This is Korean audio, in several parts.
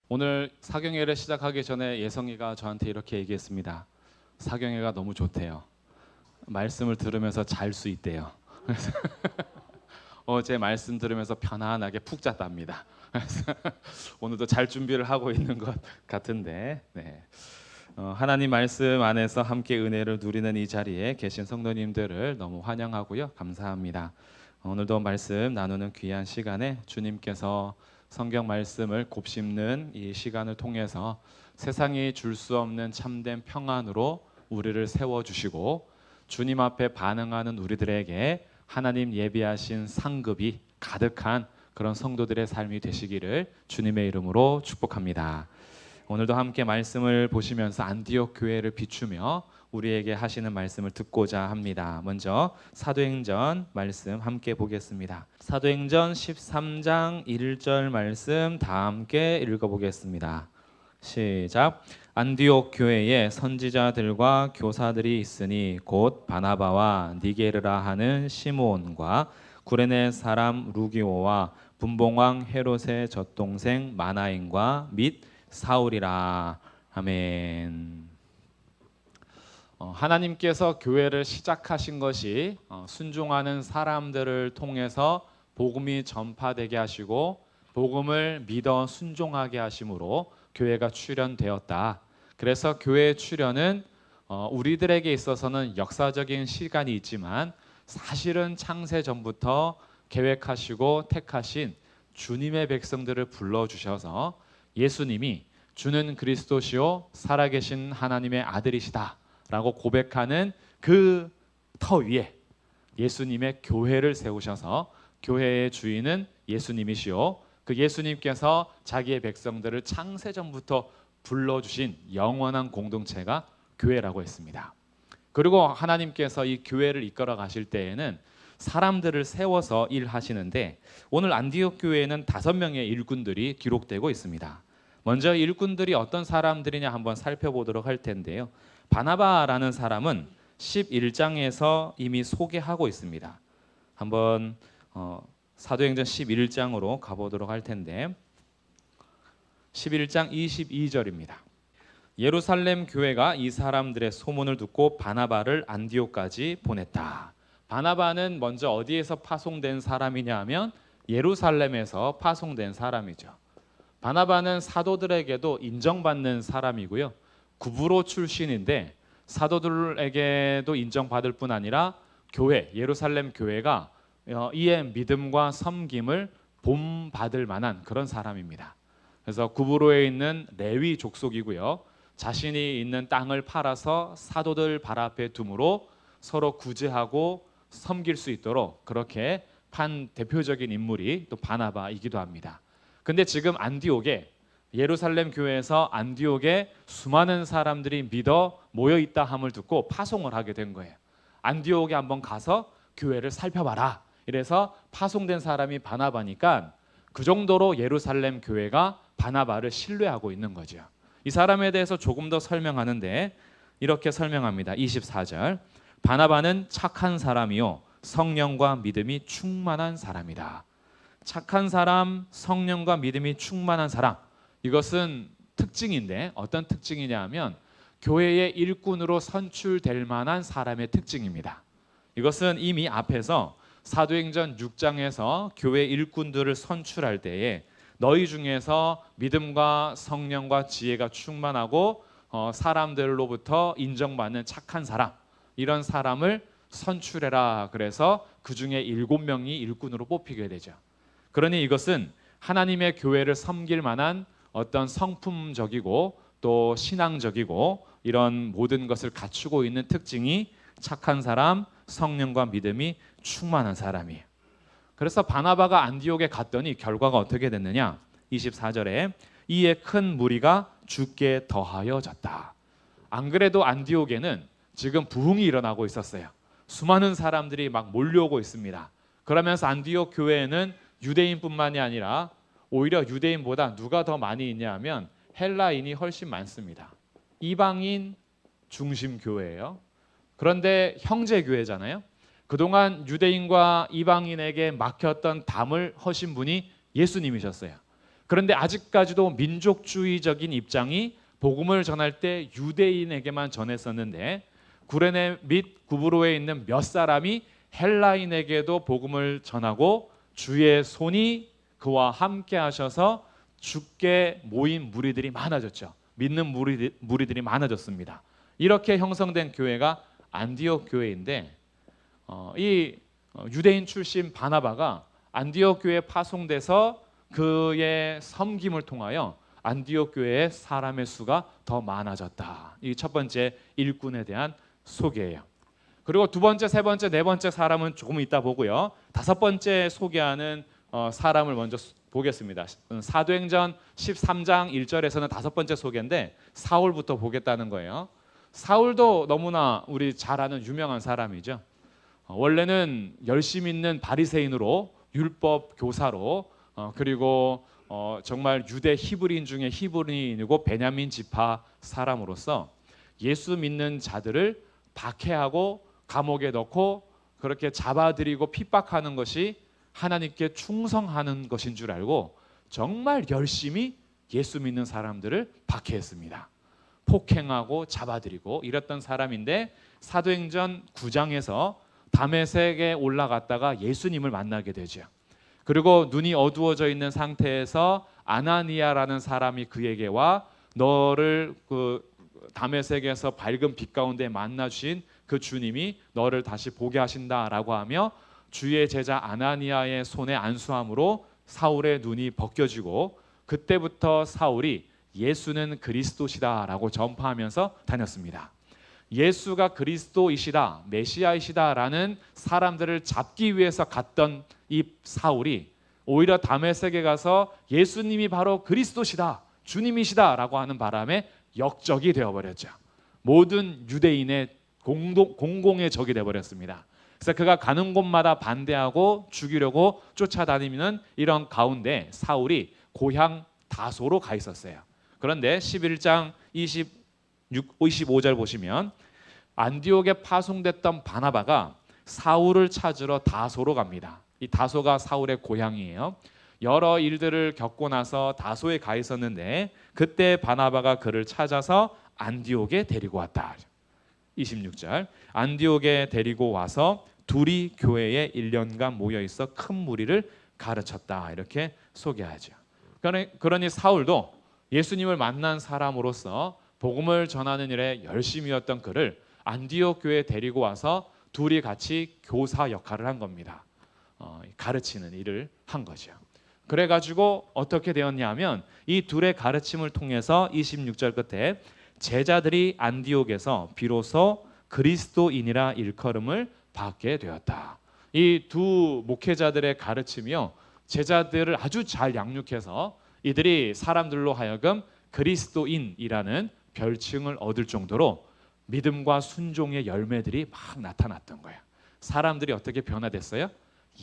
오늘 사경회를 시작하기 전에 예성이가 저한테 이렇게 얘기했습니다. 사경회가 너무 좋대요. 말씀을 들으면서 잘 수 있대요. 그래서 어제 말씀 들으면서 편안하게 푹 잤답니다. 그래서 오늘도 잘 준비를 하고 있는 것 같은데, 네. 하나님 말씀 안에서 함께 은혜를 누리는 이 자리에 계신 성도님들을 너무 환영하고요, 감사합니다. 오늘도 말씀 나누는 귀한 시간에 주님께서 성경 말씀을 곱씹는 이 시간을 통해서 세상이 줄 수 없는 참된 평안으로 우리를 세워주시고 주님 앞에 반응하는 우리들에게 하나님 예비하신 상급이 가득한 그런 성도들의 삶이 되시기를 주님의 이름으로 축복합니다. 오늘도 함께 말씀을 보시면서 안디옥 교회를 비추며 우리에게 하시는 말씀을 듣고자 합니다. 먼저 사도행전 말씀 함께 보겠습니다. 사도행전 13장 1절 말씀 다 함께 읽어보겠습니다. 시작. 안디옥 교회에 선지자들과 교사들이 있으니 곧 바나바와 니게르라 하는 시므온과 구레네 사람 루기오와 분봉왕 헤롯의 젖동생 마나인과 및 사울이라. 아멘. 하나님께서 교회를 시작하신 것이 순종하는 사람들을 통해서 복음이 전파되게 하시고 복음을 믿어 순종하게 하심으로 교회가 출현되었다. 그래서 교회의 출현은 우리들에게 있어서는 역사적인 시간이 있지만 사실은 창세 전부터 계획하시고 택하신 주님의 백성들을 불러주셔서 예수님이 주는 그리스도시요 살아계신 하나님의 아들이시다 라고 고백하는 그 터 위에 예수님의 교회를 세우셔서 교회의 주인은 예수님이시요 그 예수님께서 자기의 백성들을 창세전부터 불러주신 영원한 공동체가 교회라고 했습니다. 그리고 하나님께서 이 교회를 이끌어 가실 때에는 사람들을 세워서 일하시는데 오늘 안디옥 교회에는 5명의 일꾼들이 기록되고 있습니다. 먼저 일꾼들이 어떤 사람들이냐 한번 살펴보도록 할 텐데요. 바나바라는 사람은 11장에서 이미 소개하고 있습니다. 한번 사도행전 11장으로 가보도록 할 텐데 11장 22절입니다. 예루살렘 교회가 이 사람들의 소문을 듣고 바나바를 안디옥까지 보냈다. 바나바는 먼저 어디에서 파송된 사람이냐 하면 예루살렘에서 파송된 사람이죠. 바나바는 사도들에게도 인정받는 사람이고요. 구브로 출신인데 사도들에게도 인정받을 뿐 아니라 교회, 예루살렘 교회가 이에 믿음과 섬김을 본받을 만한 그런 사람입니다. 그래서 구브로에 있는 레위 족속이고요. 자신이 있는 땅을 팔아서 사도들 발 앞에 둠으로 서로 구제하고 섬길 수 있도록 그렇게 판 대표적인 인물이 또 바나바이기도 합니다. 근데 지금 안디옥에 예루살렘 교회에서 안디옥에 수많은 사람들이 믿어 모여 있다 함을 듣고 파송을 하게 된 거예요. 안디옥에 한번 가서 교회를 살펴봐라. 이래서 파송된 사람이 바나바니까 그 정도로 예루살렘 교회가 바나바를 신뢰하고 있는 거죠. 이 사람에 대해서 조금 더 설명하는데 이렇게 설명합니다. 24절. 바나바는 착한 사람이요 성령과 믿음이 충만한 사람이다. 착한 사람, 성령과 믿음이 충만한 사람. 이것은 특징인데 어떤 특징이냐 하면 교회의 일꾼으로 선출될 만한 사람의 특징입니다. 이것은 이미 앞에서 사도행전 6장에서 교회 일꾼들을 선출할 때에 너희 중에서 믿음과 성령과 지혜가 충만하고 사람들로부터 인정받는 착한 사람 이런 사람을 선출해라. 그래서 그 중에 7명이 일꾼으로 뽑히게 되죠. 그러니 이것은 하나님의 교회를 섬길 만한 어떤 성품적이고 또 신앙적이고 이런 모든 것을 갖추고 있는 특징이 착한 사람, 성령과 믿음이 충만한 사람이에요. 그래서 바나바가 안디옥에 갔더니 결과가 어떻게 됐느냐? 24절에 이에 큰 무리가 주께 더하여졌다. 안 그래도 안디옥에는 지금 부흥이 일어나고 있었어요. 수많은 사람들이 막 몰려오고 있습니다. 그러면서 안디옥 교회에는 유대인뿐만이 아니라 오히려 유대인보다 누가 더 많이 있냐 하면 헬라인이 훨씬 많습니다. 이방인 중심 교회예요. 그런데 형제 교회잖아요. 그동안 유대인과 이방인에게 막혔던 담을 허신 분이 예수님이셨어요. 그런데 아직까지도 민족주의적인 입장이 복음을 전할 때 유대인에게만 전했었는데 구레네 및 구브로에 있는 몇 사람이 헬라인에게도 복음을 전하고 주의 손이 그와 함께 하셔서 주께 모인 무리들이 많아졌죠. 믿는 무리들이 많아졌습니다. 이렇게 형성된 교회가 안디옥 교회인데 이 유대인 출신 바나바가 안디옥 교회에 파송돼서 그의 섬김을 통하여 안디옥 교회의 사람의 수가 더 많아졌다. 이 첫 번째 일꾼에 대한 소개예요. 그리고 두 번째, 세 번째, 네 번째 사람은 조금 이따 보고요. 다섯 번째 소개하는 사람을 먼저 보겠습니다. 사도행전 13장 1절에서는 다섯 번째 소개인데 사울부터 보겠다는 거예요. 사울도 너무나 우리 잘 아는 유명한 사람이죠. 원래는 열심 있는 바리새인으로 율법 교사로 그리고 정말 유대 히브리인 중에 히브리인이고 베냐민 지파 사람으로서 예수 믿는 자들을 박해하고 감옥에 넣고 그렇게 잡아들이고 핍박하는 것이 하나님께 충성하는 것인 줄 알고 정말 열심히 예수 믿는 사람들을 박해했습니다. 폭행하고 잡아들이고 이랬던 사람인데 사도행전 9장에서 다메섹에 올라갔다가 예수님을 만나게 되죠. 그리고 눈이 어두워져 있는 상태에서 아나니아라는 사람이 그에게 와 너를 다메섹에서 밝은 빛 가운데 만나 주신 그 주님이 너를 다시 보게 하신다라고 하며 주의 제자 아나니아의 손에 안수함으로 사울의 눈이 벗겨지고 그때부터 사울이 예수는 그리스도시다라고 전파하면서 다녔습니다. 예수가 그리스도이시다, 메시아이시다라는 사람들을 잡기 위해서 갔던 이 사울이 오히려 다메섹에 가서 예수님이 바로 그리스도시다, 주님이시다라고 하는 바람에 역적이 되어버렸죠. 모든 유대인의 공공의 적이 되어버렸습니다. 그래서 그가 가는 곳마다 반대하고 죽이려고 쫓아다니는 이런 가운데 사울이 고향 다소로 가 있었어요. 그런데 11장 25절 보시면 안디옥에 파송됐던 바나바가 사울을 찾으러 다소로 갑니다. 이 다소가 사울의 고향이에요. 여러 일들을 겪고 나서 다소에 가 있었는데 그때 바나바가 그를 찾아서 안디옥에 데리고 왔다. 26절 안디옥에 데리고 와서 둘이 교회에 1년간 모여 있어 큰 무리를 가르쳤다. 이렇게 소개하죠. 그러니 사울도 예수님을 만난 사람으로서 복음을 전하는 일에 열심이었던 그를 안디옥 교회에 데리고 와서 둘이 같이 교사 역할을 한 겁니다. 가르치는 일을 한 거죠. 그래가지고 어떻게 되었냐면 이 둘의 가르침을 통해서 26절 끝에 제자들이 안디옥에서 비로소 그리스도인이라 일컬음을 받게 되었다. 이 두 목회자들의 가르침이요, 제자들을 아주 잘 양육해서 이들이 사람들로 하여금 그리스도인이라는 별칭을 얻을 정도로 믿음과 순종의 열매들이 막 나타났던 거예요. 사람들이 어떻게 변화됐어요?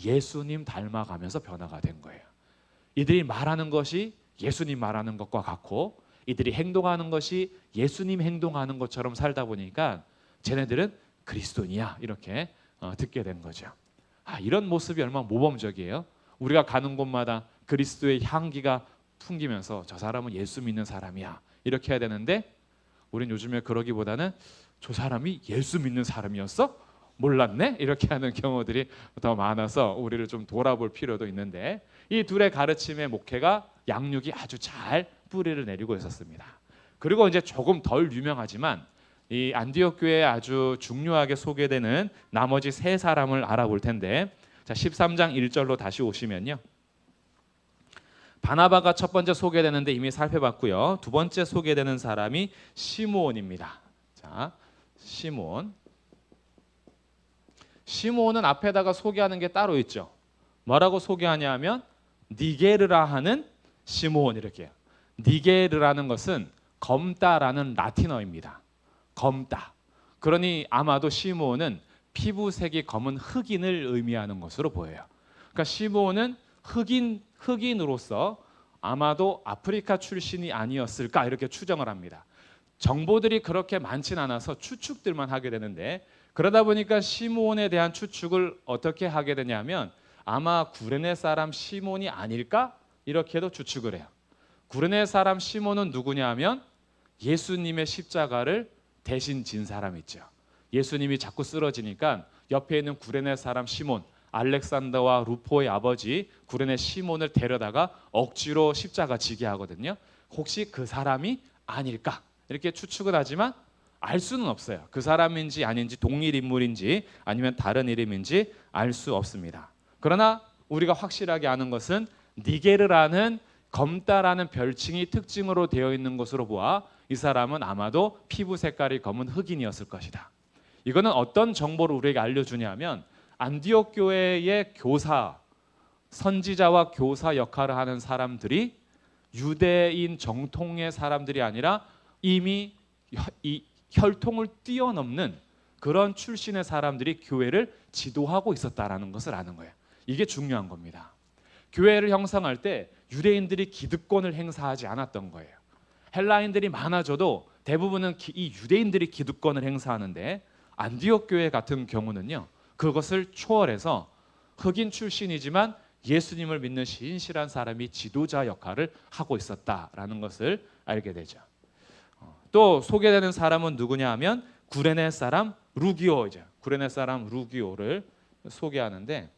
예수님 닮아가면서 변화가 된 거예요. 이들이 말하는 것이 예수님 말하는 것과 같고 이들이 행동하는 것이 예수님 행동하는 것처럼 살다 보니까 쟤네들은 그리스도인이야 이렇게 듣게 된 거죠. 이런 모습이 얼마나 모범적이에요. 우리가 가는 곳마다 그리스도의 향기가 풍기면서 저 사람은 예수 믿는 사람이야 이렇게 해야 되는데 우린 요즘에 그러기보다는 저 사람이 예수 믿는 사람이었어? 몰랐네? 이렇게 하는 경우들이 더 많아서 우리를 좀 돌아볼 필요도 있는데 이 둘의 가르침의 목회가 양육이 아주 잘 뿌리를 내리고 있었습니다. 그리고 이제 조금 덜 유명하지만 이 안디옥 교회에 아주 중요하게 소개되는 나머지 세 사람을 알아볼 텐데 자 13장 1절로 다시 오시면요. 바나바가 첫 번째 소개되는데 이미 살펴봤고요. 두 번째 소개되는 사람이 시므온입니다. 자, 시므온은 앞에다가 소개하는 게 따로 있죠. 뭐라고 소개하냐면 니게르라 하는 시므온 이렇게요. 니게르라는 것은 검다라는 라틴어입니다. 검다. 그러니 아마도 시므온은 피부색이 검은 흑인을 의미하는 것으로 보여요. 그러니까 시므온은 흑인으로서 아마도 아프리카 출신이 아니었을까 이렇게 추정을 합니다. 정보들이 그렇게 많진 않아서 추측들만 하게 되는데 그러다 보니까 시므온에 대한 추측을 어떻게 하게 되냐면 아마 구레네 사람 시몬이 아닐까 이렇게도 추측을 해요. 구레네 사람 시몬은 누구냐 하면 예수님의 십자가를 대신 진 사람 있죠. 예수님이 자꾸 쓰러지니까 옆에 있는 구레네 사람 시몬, 알렉산더와 루포의 아버지 구레네 시몬을 데려다가 억지로 십자가 지게 하거든요. 혹시 그 사람이 아닐까 이렇게 추측은 하지만 알 수는 없어요. 그 사람인지 아닌지, 동일 인물인지 아니면 다른 이름인지 알 수 없습니다. 그러나 우리가 확실하게 아는 것은 니게르라는 검다라는 별칭이 특징으로 되어 있는 것으로 보아 이 사람은 아마도 피부 색깔이 검은 흑인이었을 것이다. 이거는 어떤 정보를 우리에게 알려주냐면 안디옥 교회의 교사, 선지자와 교사 역할을 하는 사람들이 유대인 정통의 사람들이 아니라 이미 이 혈통을 뛰어넘는 그런 출신의 사람들이 교회를 지도하고 있었다라는 것을 아는 거예요. 이게 중요한 겁니다. 교회를 형성할 때 유대인들이 기득권을 행사하지 않았던 거예요. 헬라인들이 많아져도 대부분은 이 유대인들이 기득권을 행사하는데 안디옥 교회 같은 경우는요, 그것을 초월해서 흑인 출신이지만 예수님을 믿는 신실한 사람이 지도자 역할을 하고 있었다라는 것을 알게 되죠. 또 소개되는 사람은 누구냐 하면 구레네 사람 루기오죠. 구레네 사람 루기오를 소개하는데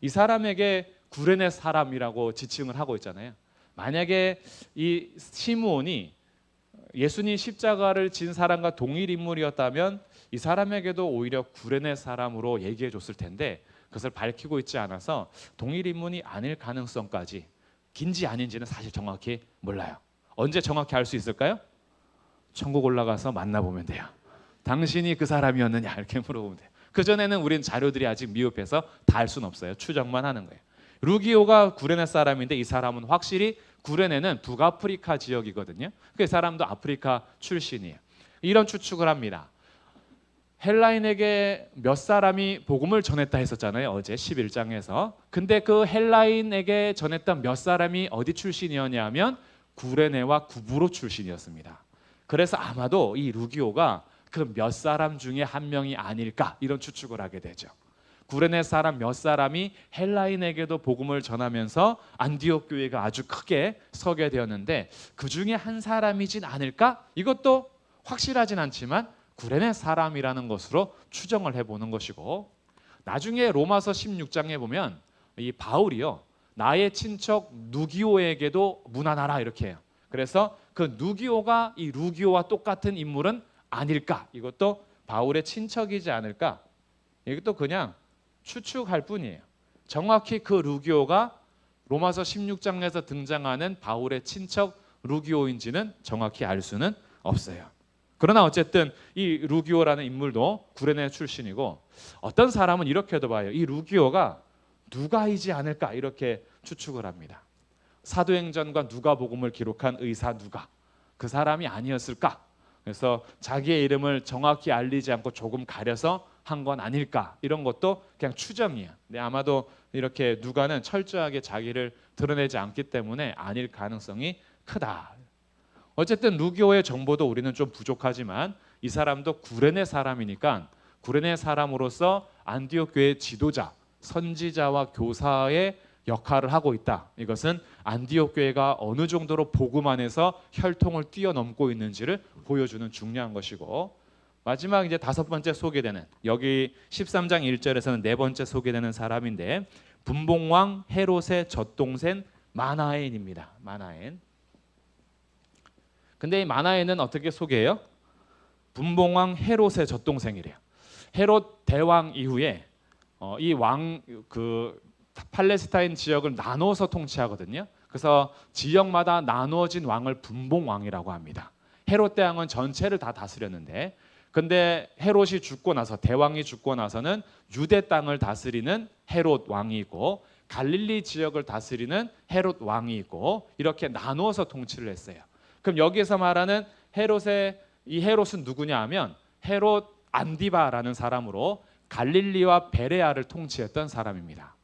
이 사람에게 구레네 사람이라고 지칭을 하고 있잖아요. 만약에 이 시므온이 예수님 십자가를 진 사람과 동일 인물이었다면 이 사람에게도 오히려 구레네 사람으로 얘기해 줬을 텐데 그것을 밝히고 있지 않아서 동일 인물이 아닐 가능성까지, 긴지 아닌지는 사실 정확히 몰라요. 언제 정확히 알 수 있을까요? 천국 올라가서 만나보면 돼요. 당신이 그 사람이었느냐 이렇게 물어보면 돼요. 그전에는 우린 자료들이 아직 미흡해서 다 알 수는 없어요. 추정만 하는 거예요. 루기오가 구레네 사람인데 이 사람은 확실히 구레네는 북아프리카 지역이거든요. 그 사람도 아프리카 출신이에요. 이런 추측을 합니다. 헬라인에게 몇 사람이 복음을 전했다 했었잖아요. 어제 11장에서. 근데 그 헬라인에게 전했던 몇 사람이 어디 출신이었냐 하면 구레네와 구브로 출신이었습니다. 그래서 아마도 이 루기오가 그 몇 사람 중에 한 명이 아닐까 이런 추측을 하게 되죠. 구레네 사람 몇 사람이 헬라인에게도 복음을 전하면서 안디옥 교회가 아주 크게 서게 되었는데 그 중에 한 사람이진 않을까? 이것도 확실하진 않지만 구레네 사람이라는 것으로 추정을 해보는 것이고, 나중에 로마서 16장에 보면 이 바울이요, 나의 친척 누기오에게도 문안하라 이렇게 해요. 그래서 그 누기오가 이 루기오와 똑같은 인물은 아닐까? 이것도 바울의 친척이지 않을까? 이것도 그냥 추측할 뿐이에요. 정확히 그 루기오가 로마서 16장에서 등장하는 바울의 친척 루기오인지는 정확히 알 수는 없어요. 그러나 어쨌든 이 루기오라는 인물도 구레네 출신이고, 어떤 사람은 이렇게도 봐요. 이 루기오가 누가이지 않을까 이렇게 추측을 합니다. 사도행전과 누가복음을 기록한 의사 누가, 그 사람이 아니었을까? 그래서 자기의 이름을 정확히 알리지 않고 조금 가려서 한 건 아닐까? 이런 것도 그냥 추정이에요. 근데 아마도 이렇게 누가는 철저하게 자기를 드러내지 않기 때문에 아닐 가능성이 크다. 어쨌든 루기오의 정보도 우리는 좀 부족하지만 이 사람도 구레네 사람이니까 구레네 사람으로서 안디옥 교회의 지도자, 선지자와 교사의 역할을 하고 있다. 이것은 안디옥 교회가 어느 정도로 복음 안에서 혈통을 뛰어넘고 있는지를 보여주는 중요한 것이고, 마지막 이제 다섯 번째 소개되는, 여기 13장 1절에서는 네 번째 소개되는 사람인데 분봉왕 헤롯의 젖동생 마나엔입니다. 마나엔. 근데 이 마나엔은 어떻게 소개해요? 분봉왕 헤롯의 젖동생이래요. 헤롯 대왕 이후에 이 왕 팔레스타인 지역을 나눠서 통치하거든요. 그래서 지역마다 나누어진 왕을 분봉왕이라고 합니다. 헤롯 대왕은 전체를 다 다스렸는데, 근데 헤롯이 죽고 나서, 대왕이 죽고 나서는 유대 땅을 다스리는 헤롯 왕이 있고 갈릴리 지역을 다스리는 헤롯 왕이 있고 이렇게 나누어서 통치를 했어요. 그럼 여기에서 말하는 이 헤롯은 누구냐 하면 헤롯 안디바라는 사람으로 갈릴리와 베레아를 통치했던 사람입니다.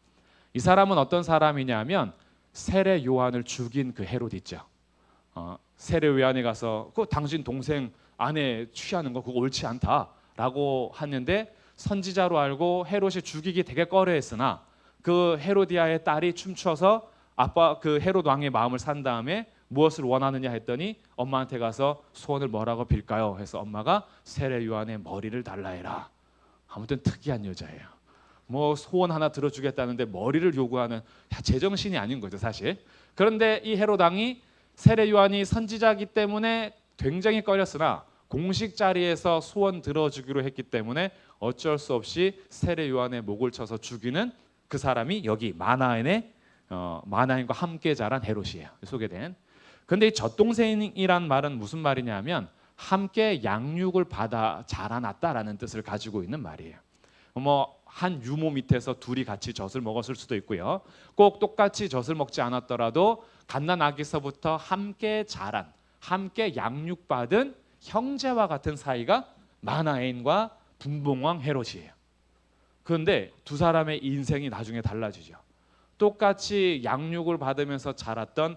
이 사람은 어떤 사람이냐 하면 세례 요한을 죽인 그 헤롯 있죠. 세례 요한에 가서 그 당신 동생 아내 취하는 거 그거 옳지 않다라고 하는데 선지자로 알고 헤롯이 죽이기 되게 꺼려했으나 그 헤로디아의 딸이 춤춰서 아빠 그 헤롯 왕의 마음을 산 다음에 무엇을 원하느냐 했더니 엄마한테 가서 소원을 뭐라고 빌까요? 해서 엄마가 세례 요한의 머리를 달라 해라. 아무튼 특이한 여자예요. 뭐 소원 하나 들어주겠다는데 머리를 요구하는 제정신이 아닌 거죠 사실. 그런데 이 헤롯 왕이 세례 요한이 선지자이기 때문에 굉장히 꺼렸으나 공식 자리에서 소원 들어주기로 했기 때문에 어쩔 수 없이 세례 요한의 목을 쳐서 죽이는 그 사람이 여기 마나엔과 함께 자란 헤롯이에요. 소개된. 근데 이 젖동생이란 말은 무슨 말이냐면 함께 양육을 받아 자라났다라는 뜻을 가지고 있는 말이에요. 뭐 한 유모 밑에서 둘이 같이 젖을 먹었을 수도 있고요. 꼭 똑같이 젖을 먹지 않았더라도 갓난아기서부터 함께 자란, 함께 양육받은 형제와 같은 사이가 마나엔과 분봉왕 헤롯이에요. 그런데 두 사람의 인생이 나중에 달라지죠. 똑같이 양육을 받으면서 자랐던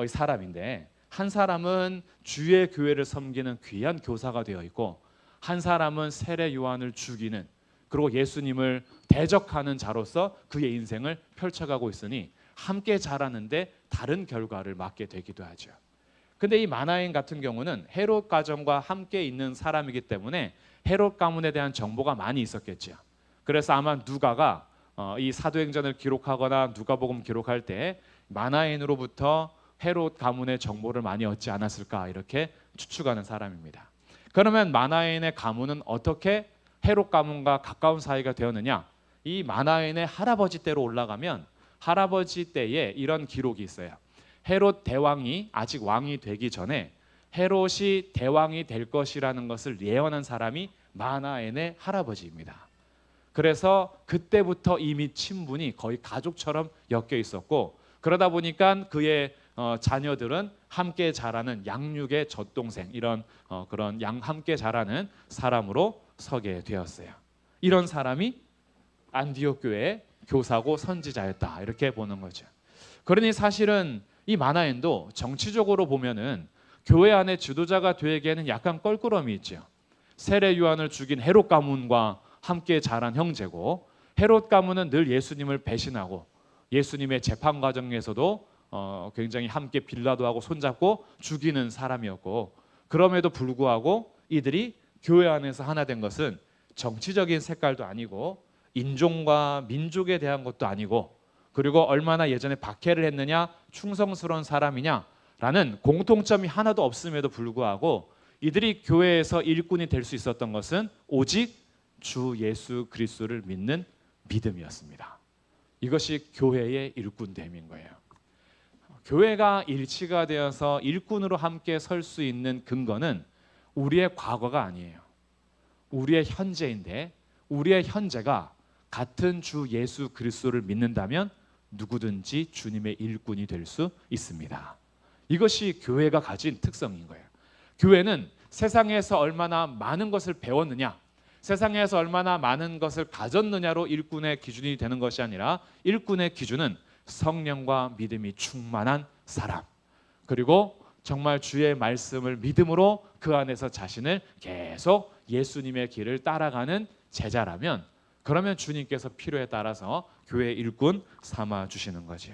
사람인데 한 사람은 주의 교회를 섬기는 귀한 교사가 되어 있고 한 사람은 세례 요한을 죽이는 그리고 예수님을 대적하는 자로서 그의 인생을 펼쳐가고 있으니 함께 자라는데 다른 결과를 맞게 되기도 하죠. 근데 이 마나엔 같은 경우는 헤롯 가정과 함께 있는 사람이기 때문에 헤롯 가문에 대한 정보가 많이 있었겠죠. 그래서 아마 누가가 이 사도행전을 기록하거나 누가복음 기록할 때 마나엔으로부터 헤롯 가문의 정보를 많이 얻지 않았을까 이렇게 추측하는 사람입니다. 그러면 마나엔의 가문은 어떻게 헤롯 가문과 가까운 사이가 되었느냐? 이 마나엔의 할아버지 때로 올라가면 할아버지 때에 이런 기록이 있어요. 헤롯 대왕이 아직 왕이 되기 전에 헤롯이 대왕이 될 것이라는 것을 예언한 사람이 마나엔의 할아버지입니다. 그래서 그때부터 이미 친분이 거의 가족처럼 엮여 있었고 그러다 보니까 그의 자녀들은 함께 자라는 양육의 젖동생 이런 그런 함께 자라는 사람으로 서게 되었어요. 이런 사람이 안디옥 교회의 교사고 선지자였다 이렇게 보는 거죠. 그러니 사실은 이 마나엔도 정치적으로 보면은 교회 안에 지도자가 되기에는 약간 껄끄러움이 있죠. 세례 요한을 죽인 헤롯 가문과 함께 자란 형제고 헤롯 가문은 늘 예수님을 배신하고 예수님의 재판 과정에서도 굉장히 함께 빌라도 하고 손잡고 죽이는 사람이었고 그럼에도 불구하고 이들이 교회 안에서 하나 된 것은 정치적인 색깔도 아니고 인종과 민족에 대한 것도 아니고 그리고 얼마나 예전에 박해를 했느냐 충성스러운 사람이냐라는 공통점이 하나도 없음에도 불구하고 이들이 교회에서 일꾼이 될 수 있었던 것은 오직 주 예수 그리스도를 믿는 믿음이었습니다. 이것이 교회의 일꾼됨인 거예요. 교회가 일치가 되어서 일꾼으로 함께 설 수 있는 근거는 우리의 과거가 아니에요. 우리의 현재인데 우리의 현재가 같은 주 예수 그리스도를 믿는다면 누구든지 주님의 일꾼이 될 수 있습니다. 이것이 교회가 가진 특성인 거예요. 교회는 세상에서 얼마나 많은 것을 배웠느냐, 세상에서 얼마나 많은 것을 가졌느냐로 일꾼의 기준이 되는 것이 아니라 일꾼의 기준은 성령과 믿음이 충만한 사람, 그리고 정말 주의 말씀을 믿음으로 그 안에서 자신을 계속 예수님의 길을 따라가는 제자라면 그러면 주님께서 필요에 따라서 교회의 일꾼 삼아 주시는 거죠.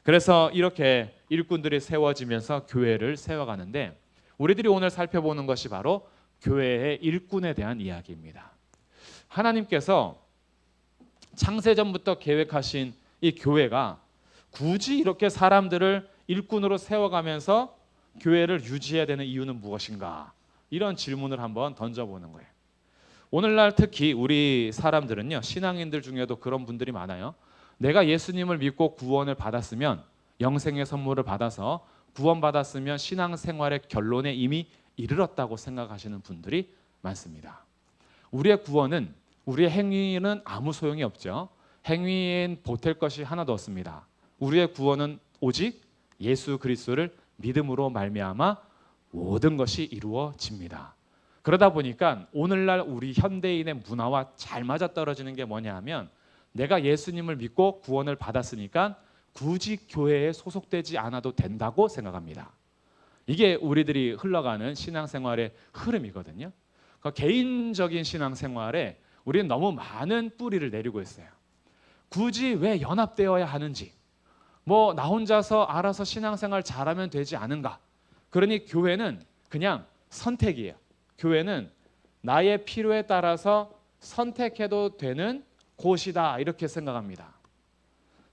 그래서 이렇게 일꾼들이 세워지면서 교회를 세워가는데 우리들이 오늘 살펴보는 것이 바로 교회의 일꾼에 대한 이야기입니다. 하나님께서 창세전부터 계획하신 이 교회가 굳이 이렇게 사람들을 일꾼으로 세워가면서 교회를 유지해야 되는 이유는 무엇인가? 이런 질문을 한번 던져보는 거예요. 오늘날 특히 우리 사람들은요, 신앙인들 중에도 그런 분들이 많아요. 내가 예수님을 믿고 구원을 받았으면, 영생의 선물을 받아서 구원받았으면 신앙생활의 결론에 이미 이르렀다고 생각하시는 분들이 많습니다. 우리의 구원은, 우리의 행위는 아무 소용이 없죠. 행위엔 보탤 것이 하나도 없습니다. 우리의 구원은 오직 예수 그리스도를 믿음으로 말미암아 모든 것이 이루어집니다. 그러다 보니까 오늘날 우리 현대인의 문화와 잘 맞아떨어지는 게 뭐냐 하면 내가 예수님을 믿고 구원을 받았으니까 굳이 교회에 소속되지 않아도 된다고 생각합니다. 이게 우리들이 흘러가는 신앙생활의 흐름이거든요. 그러니까 개인적인 신앙생활에 우리는 너무 많은 뿌리를 내리고 있어요. 굳이 왜 연합되어야 하는지, 뭐 나 혼자서 알아서 신앙생활 잘하면 되지 않은가? 그러니 교회는 그냥 선택이에요. 교회는 나의 필요에 따라서 선택해도 되는 곳이다 이렇게 생각합니다.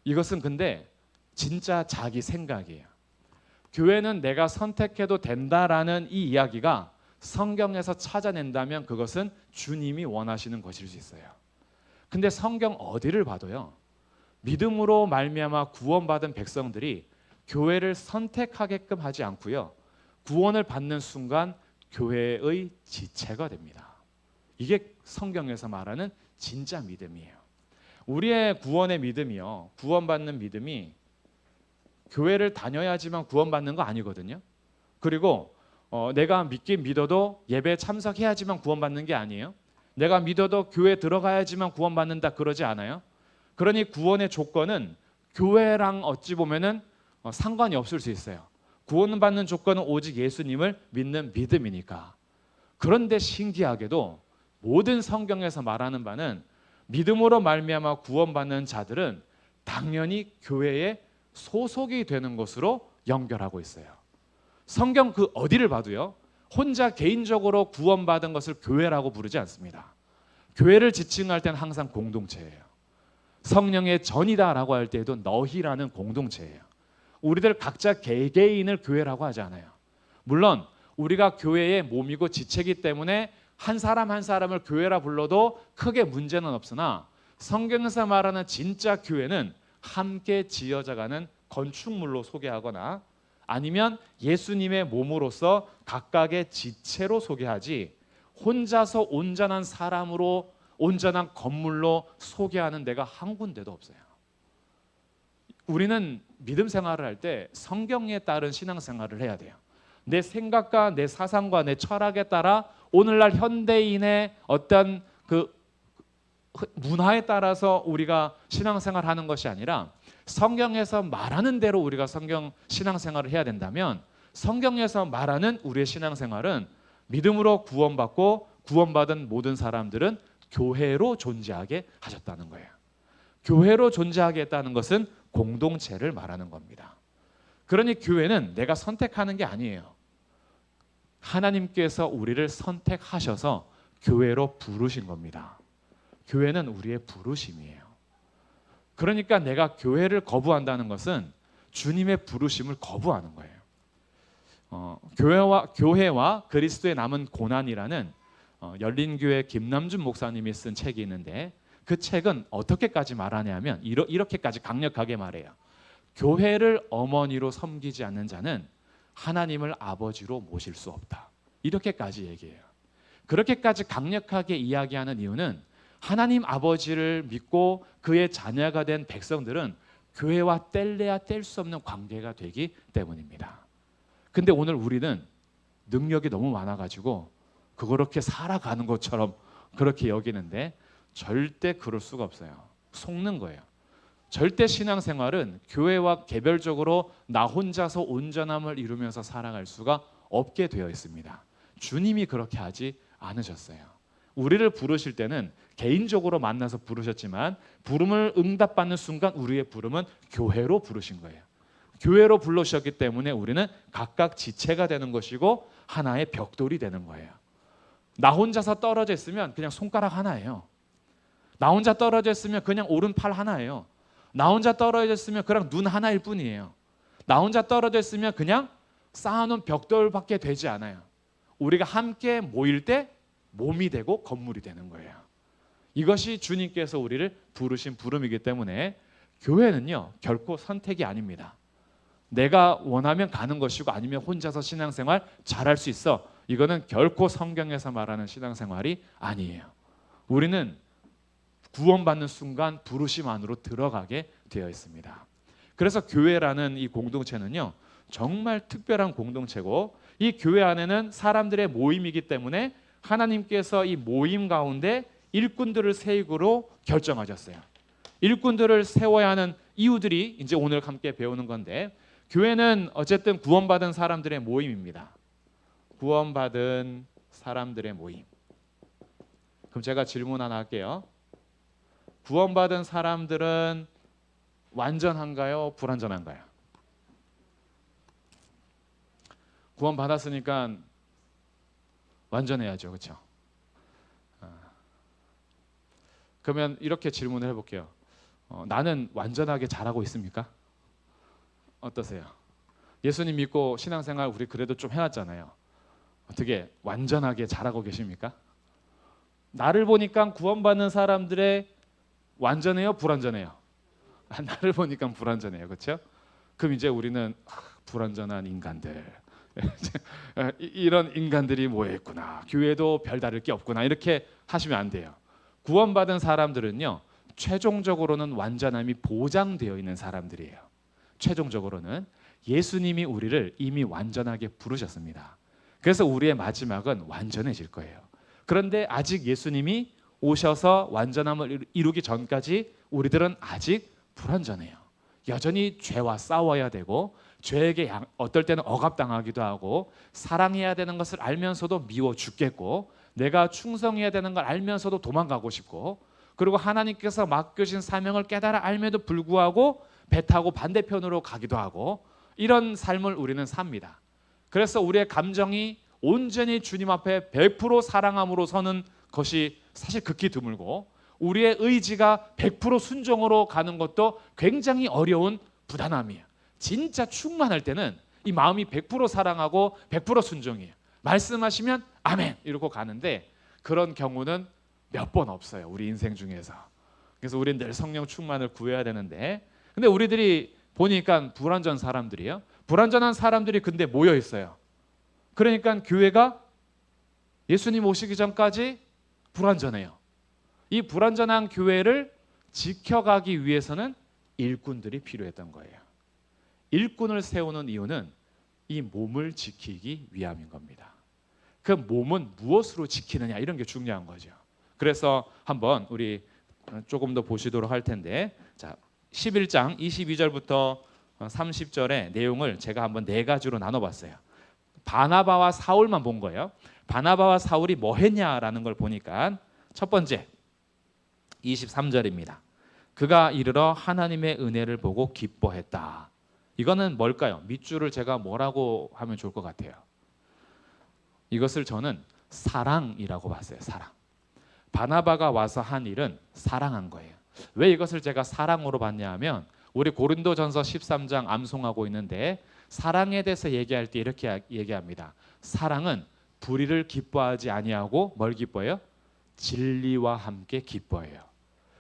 이것은 근데 진짜 자기 생각이에요. 교회는 내가 선택해도 된다라는 이 이야기가 성경에서 찾아낸다면 그것은 주님이 원하시는 것일 수 있어요. 근데 성경 어디를 봐도요, 믿음으로 말미암아 구원받은 백성들이 교회를 선택하게끔 하지 않고요, 구원을 받는 순간 교회의 지체가 됩니다. 이게 성경에서 말하는 진짜 믿음이에요. 우리의 구원의 믿음이요, 구원받는 믿음이 교회를 다녀야지만 구원받는 거 아니거든요. 그리고 내가 믿긴 믿어도 예배에 참석해야지만 구원받는 게 아니에요. 내가 믿어도 교회 들어가야지만 구원받는다 그러지 않아요. 그러니 구원의 조건은 교회랑 어찌 보면은 상관이 없을 수 있어요. 구원받는 조건은 오직 예수님을 믿는 믿음이니까. 그런데 신기하게도 모든 성경에서 말하는 바는 믿음으로 말미암아 구원받는 자들은 당연히 교회에 소속이 되는 것으로 연결하고 있어요. 성경 그 어디를 봐도요, 혼자 개인적으로 구원받은 것을 교회라고 부르지 않습니다. 교회를 지칭할 때는 항상 공동체예요. 성령의 전이다라고 할 때에도 너희라는 공동체예요. 우리들 각자 개개인을 교회라고 하지 않아요. 물론 우리가 교회의 몸이고 지체이기 때문에 한 사람 한 사람을 교회라 불러도 크게 문제는 없으나 성경에서 말하는 진짜 교회는 함께 지어져가는 건축물로 소개하거나 아니면 예수님의 몸으로서 각각의 지체로 소개하지, 혼자서 온전한 사람으로 온전한 건물로 소개하는 데가 한 군데도 없어요. 우리는 믿음 생활을 할 때 성경에 따른 신앙 생활을 해야 돼요. 내 생각과 내 사상과 내 철학에 따라 오늘날 현대인의 어떤 그 문화에 따라서 우리가 신앙생활을 하는 것이 아니라 성경에서 말하는 대로 우리가 성경 신앙생활을 해야 된다면, 성경에서 말하는 우리의 신앙생활은 믿음으로 구원받고 구원받은 모든 사람들은 교회로 존재하게 하셨다는 거예요. 교회로 존재하게 했다는 것은 공동체를 말하는 겁니다. 그러니 교회는 내가 선택하는 게 아니에요. 하나님께서 우리를 선택하셔서 교회로 부르신 겁니다. 교회는 우리의 부르심이에요. 그러니까 내가 교회를 거부한다는 것은 주님의 부르심을 거부하는 거예요. 교회와 그리스도의 남은 고난이라는 열린교회 김남준 목사님이 쓴 책이 있는데, 그 책은 어떻게까지 말하냐면 이렇게까지 강력하게 말해요. 교회를 어머니로 섬기지 않는 자는 하나님을 아버지로 모실 수 없다. 이렇게까지 얘기해요. 그렇게까지 강력하게 이야기하는 이유는 하나님 아버지를 믿고 그의 자녀가 된 백성들은 교회와 뗄래야 뗄 수 없는 관계가 되기 때문입니다. 근데 오늘 우리는 능력이 너무 많아가지고 그렇게 살아가는 것처럼 그렇게 여기는데 절대 그럴 수가 없어요. 속는 거예요. 절대 신앙생활은 교회와 개별적으로 나 혼자서 온전함을 이루면서 살아갈 수가 없게 되어 있습니다. 주님이 그렇게 하지 않으셨어요. 우리를 부르실 때는 개인적으로 만나서 부르셨지만 부름을 응답받는 순간 우리의 부름은 교회로 부르신 거예요. 교회로 불러주셨기 때문에 우리는 각각 지체가 되는 것이고 하나의 벽돌이 되는 거예요. 나 혼자서 떨어져 있으면 그냥 손가락 하나예요. 나 혼자 떨어져 있으면 그냥 오른팔 하나예요. 나 혼자 떨어져 있으면 그냥 눈 하나일 뿐이에요. 나 혼자 떨어져 있으면 그냥 쌓아놓은 벽돌밖에 되지 않아요. 우리가 함께 모일 때 몸이 되고 건물이 되는 거예요. 이것이 주님께서 우리를 부르신 부름이기 때문에 교회는요, 결코 선택이 아닙니다. 내가 원하면 가는 것이고 아니면 혼자서 신앙생활 잘할 수 있어. 이거는 결코 성경에서 말하는 신앙생활이 아니에요. 우리는 구원받는 순간 부르심 안으로 들어가게 되어 있습니다. 그래서 교회라는 이 공동체는요, 정말 특별한 공동체고, 이 교회 안에는 사람들의 모임이기 때문에 하나님께서 이 모임 가운데 일꾼들을 세우기로 결정하셨어요. 일꾼들을 세워야 하는 이유들이 이제 오늘 함께 배우는 건데, 교회는 어쨌든 구원받은 사람들의 모임입니다. 구원받은 사람들의 모임. 그럼 제가 질문 하나 할게요. 구원받은 사람들은 완전한가요? 불완전한가요? 구원 받았으니까 완전해야죠, 그렇죠? 그러면 이렇게 질문을 해볼게요. 나는 완전하게 잘하고 있습니까? 어떠세요? 예수님 믿고 신앙생활 우리 그래도 좀 해왔잖아요. 어떻게 완전하게 잘하고 계십니까? 나를 보니까 구원받는 사람들의 완전해요? 불완전해요? 나를 보니까 불완전해요. 그렇죠? 그럼 이제 우리는 불완전한 인간들 이런 인간들이 모여있구나. 교회도 별다를 게 없구나. 이렇게 하시면 안 돼요. 구원받은 사람들은요, 최종적으로는 완전함이 보장되어 있는 사람들이에요. 최종적으로는 예수님이 우리를 이미 완전하게 부르셨습니다. 그래서 우리의 마지막은 완전해질 거예요. 그런데 아직 예수님이 오셔서 완전함을 이루기 전까지 우리들은 아직 불완전해요. 여전히 죄와 싸워야 되고, 죄에게 어떨 때는 억압당하기도 하고, 사랑해야 되는 것을 알면서도 미워 죽겠고, 내가 충성해야 되는 걸 알면서도 도망가고 싶고, 그리고 하나님께서 맡겨진 사명을 깨달아 알면도 불구하고 배타고 반대편으로 가기도 하고, 이런 삶을 우리는 삽니다. 그래서 우리의 감정이 온전히 주님 앞에 100% 사랑함으로 서는 것이 사실 극히 드물고, 우리의 의지가 100% 순종으로 가는 것도 굉장히 어려운 부단함이에요. 진짜 충만할 때는 이 마음이 100% 사랑하고 100% 순종이에요. 말씀하시면 아멘 이러고 가는데, 그런 경우는 몇 번 없어요, 우리 인생 중에서. 그래서 우리는 늘 성령 충만을 구해야 되는데, 근데 우리들이 보니까 불완전 사람들이에요. 불완전한 사람들이 근데 모여 있어요. 그러니까 교회가 예수님 오시기 전까지 불완전해요. 이 불완전한 교회를 지켜가기 위해서는 일꾼들이 필요했던 거예요. 일꾼을 세우는 이유는 이 몸을 지키기 위함인 겁니다. 그 몸은 무엇으로 지키느냐, 이런 게 중요한 거죠. 그래서 한번 우리 조금 더 보시도록 할 텐데, 자, 11장 22절부터 30절의 내용을 제가 한번 네 가지로 나눠봤어요. 바나바와 사울만 본 거예요. 바나바와 사울이 뭐 했냐라는 걸 보니까, 첫 번째 23절입니다. 그가 이르러 하나님의 은혜를 보고 기뻐했다. 이거는 뭘까요? 밑줄을 제가 뭐라고 하면 좋을 것 같아요? 이것을 저는 사랑이라고 봤어요. 사랑. 바나바가 와서 한 일은 사랑한 거예요. 왜 이것을 제가 사랑으로 봤냐 하면, 우리 고린도전서 13장 암송하고 있는데, 사랑에 대해서 얘기할 때 이렇게 얘기합니다. 사랑은 불의를 기뻐하지 아니하고 뭘 기뻐해요? 진리와 함께 기뻐해요.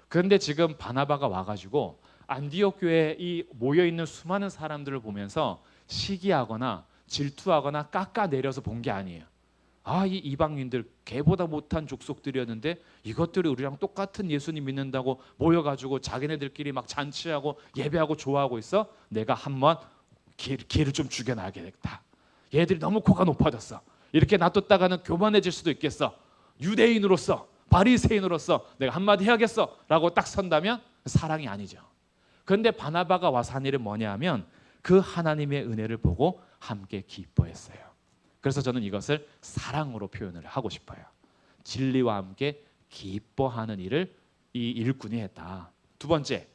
그런데 지금 바나바가 와가지고 안디옥 교회에 이 모여있는 수많은 사람들을 보면서 시기하거나 질투하거나 깎아내려서 본 게 아니에요. 이 이방인들 개보다 못한 족속들이었는데 이것들이 우리랑 똑같은 예수님 믿는다고 모여가지고 자기네들끼리 막 잔치하고 예배하고 좋아하고 있어. 내가 한번 기를 좀 죽여놔야겠다. 얘들이 너무 코가 높아졌어. 이렇게 놔뒀다가는 교만해질 수도 있겠어. 유대인으로서, 바리새인으로서 내가 한마디 해야겠어 라고 딱 선다면 사랑이 아니죠. 그런데 바나바가 와서 한 일은 뭐냐 하면, 그 하나님의 은혜를 보고 함께 기뻐했어요. 그래서 저는 이것을 사랑으로 표현을 하고 싶어요. 진리와 함께 기뻐하는 일을 이 일꾼이 했다. 두 번째,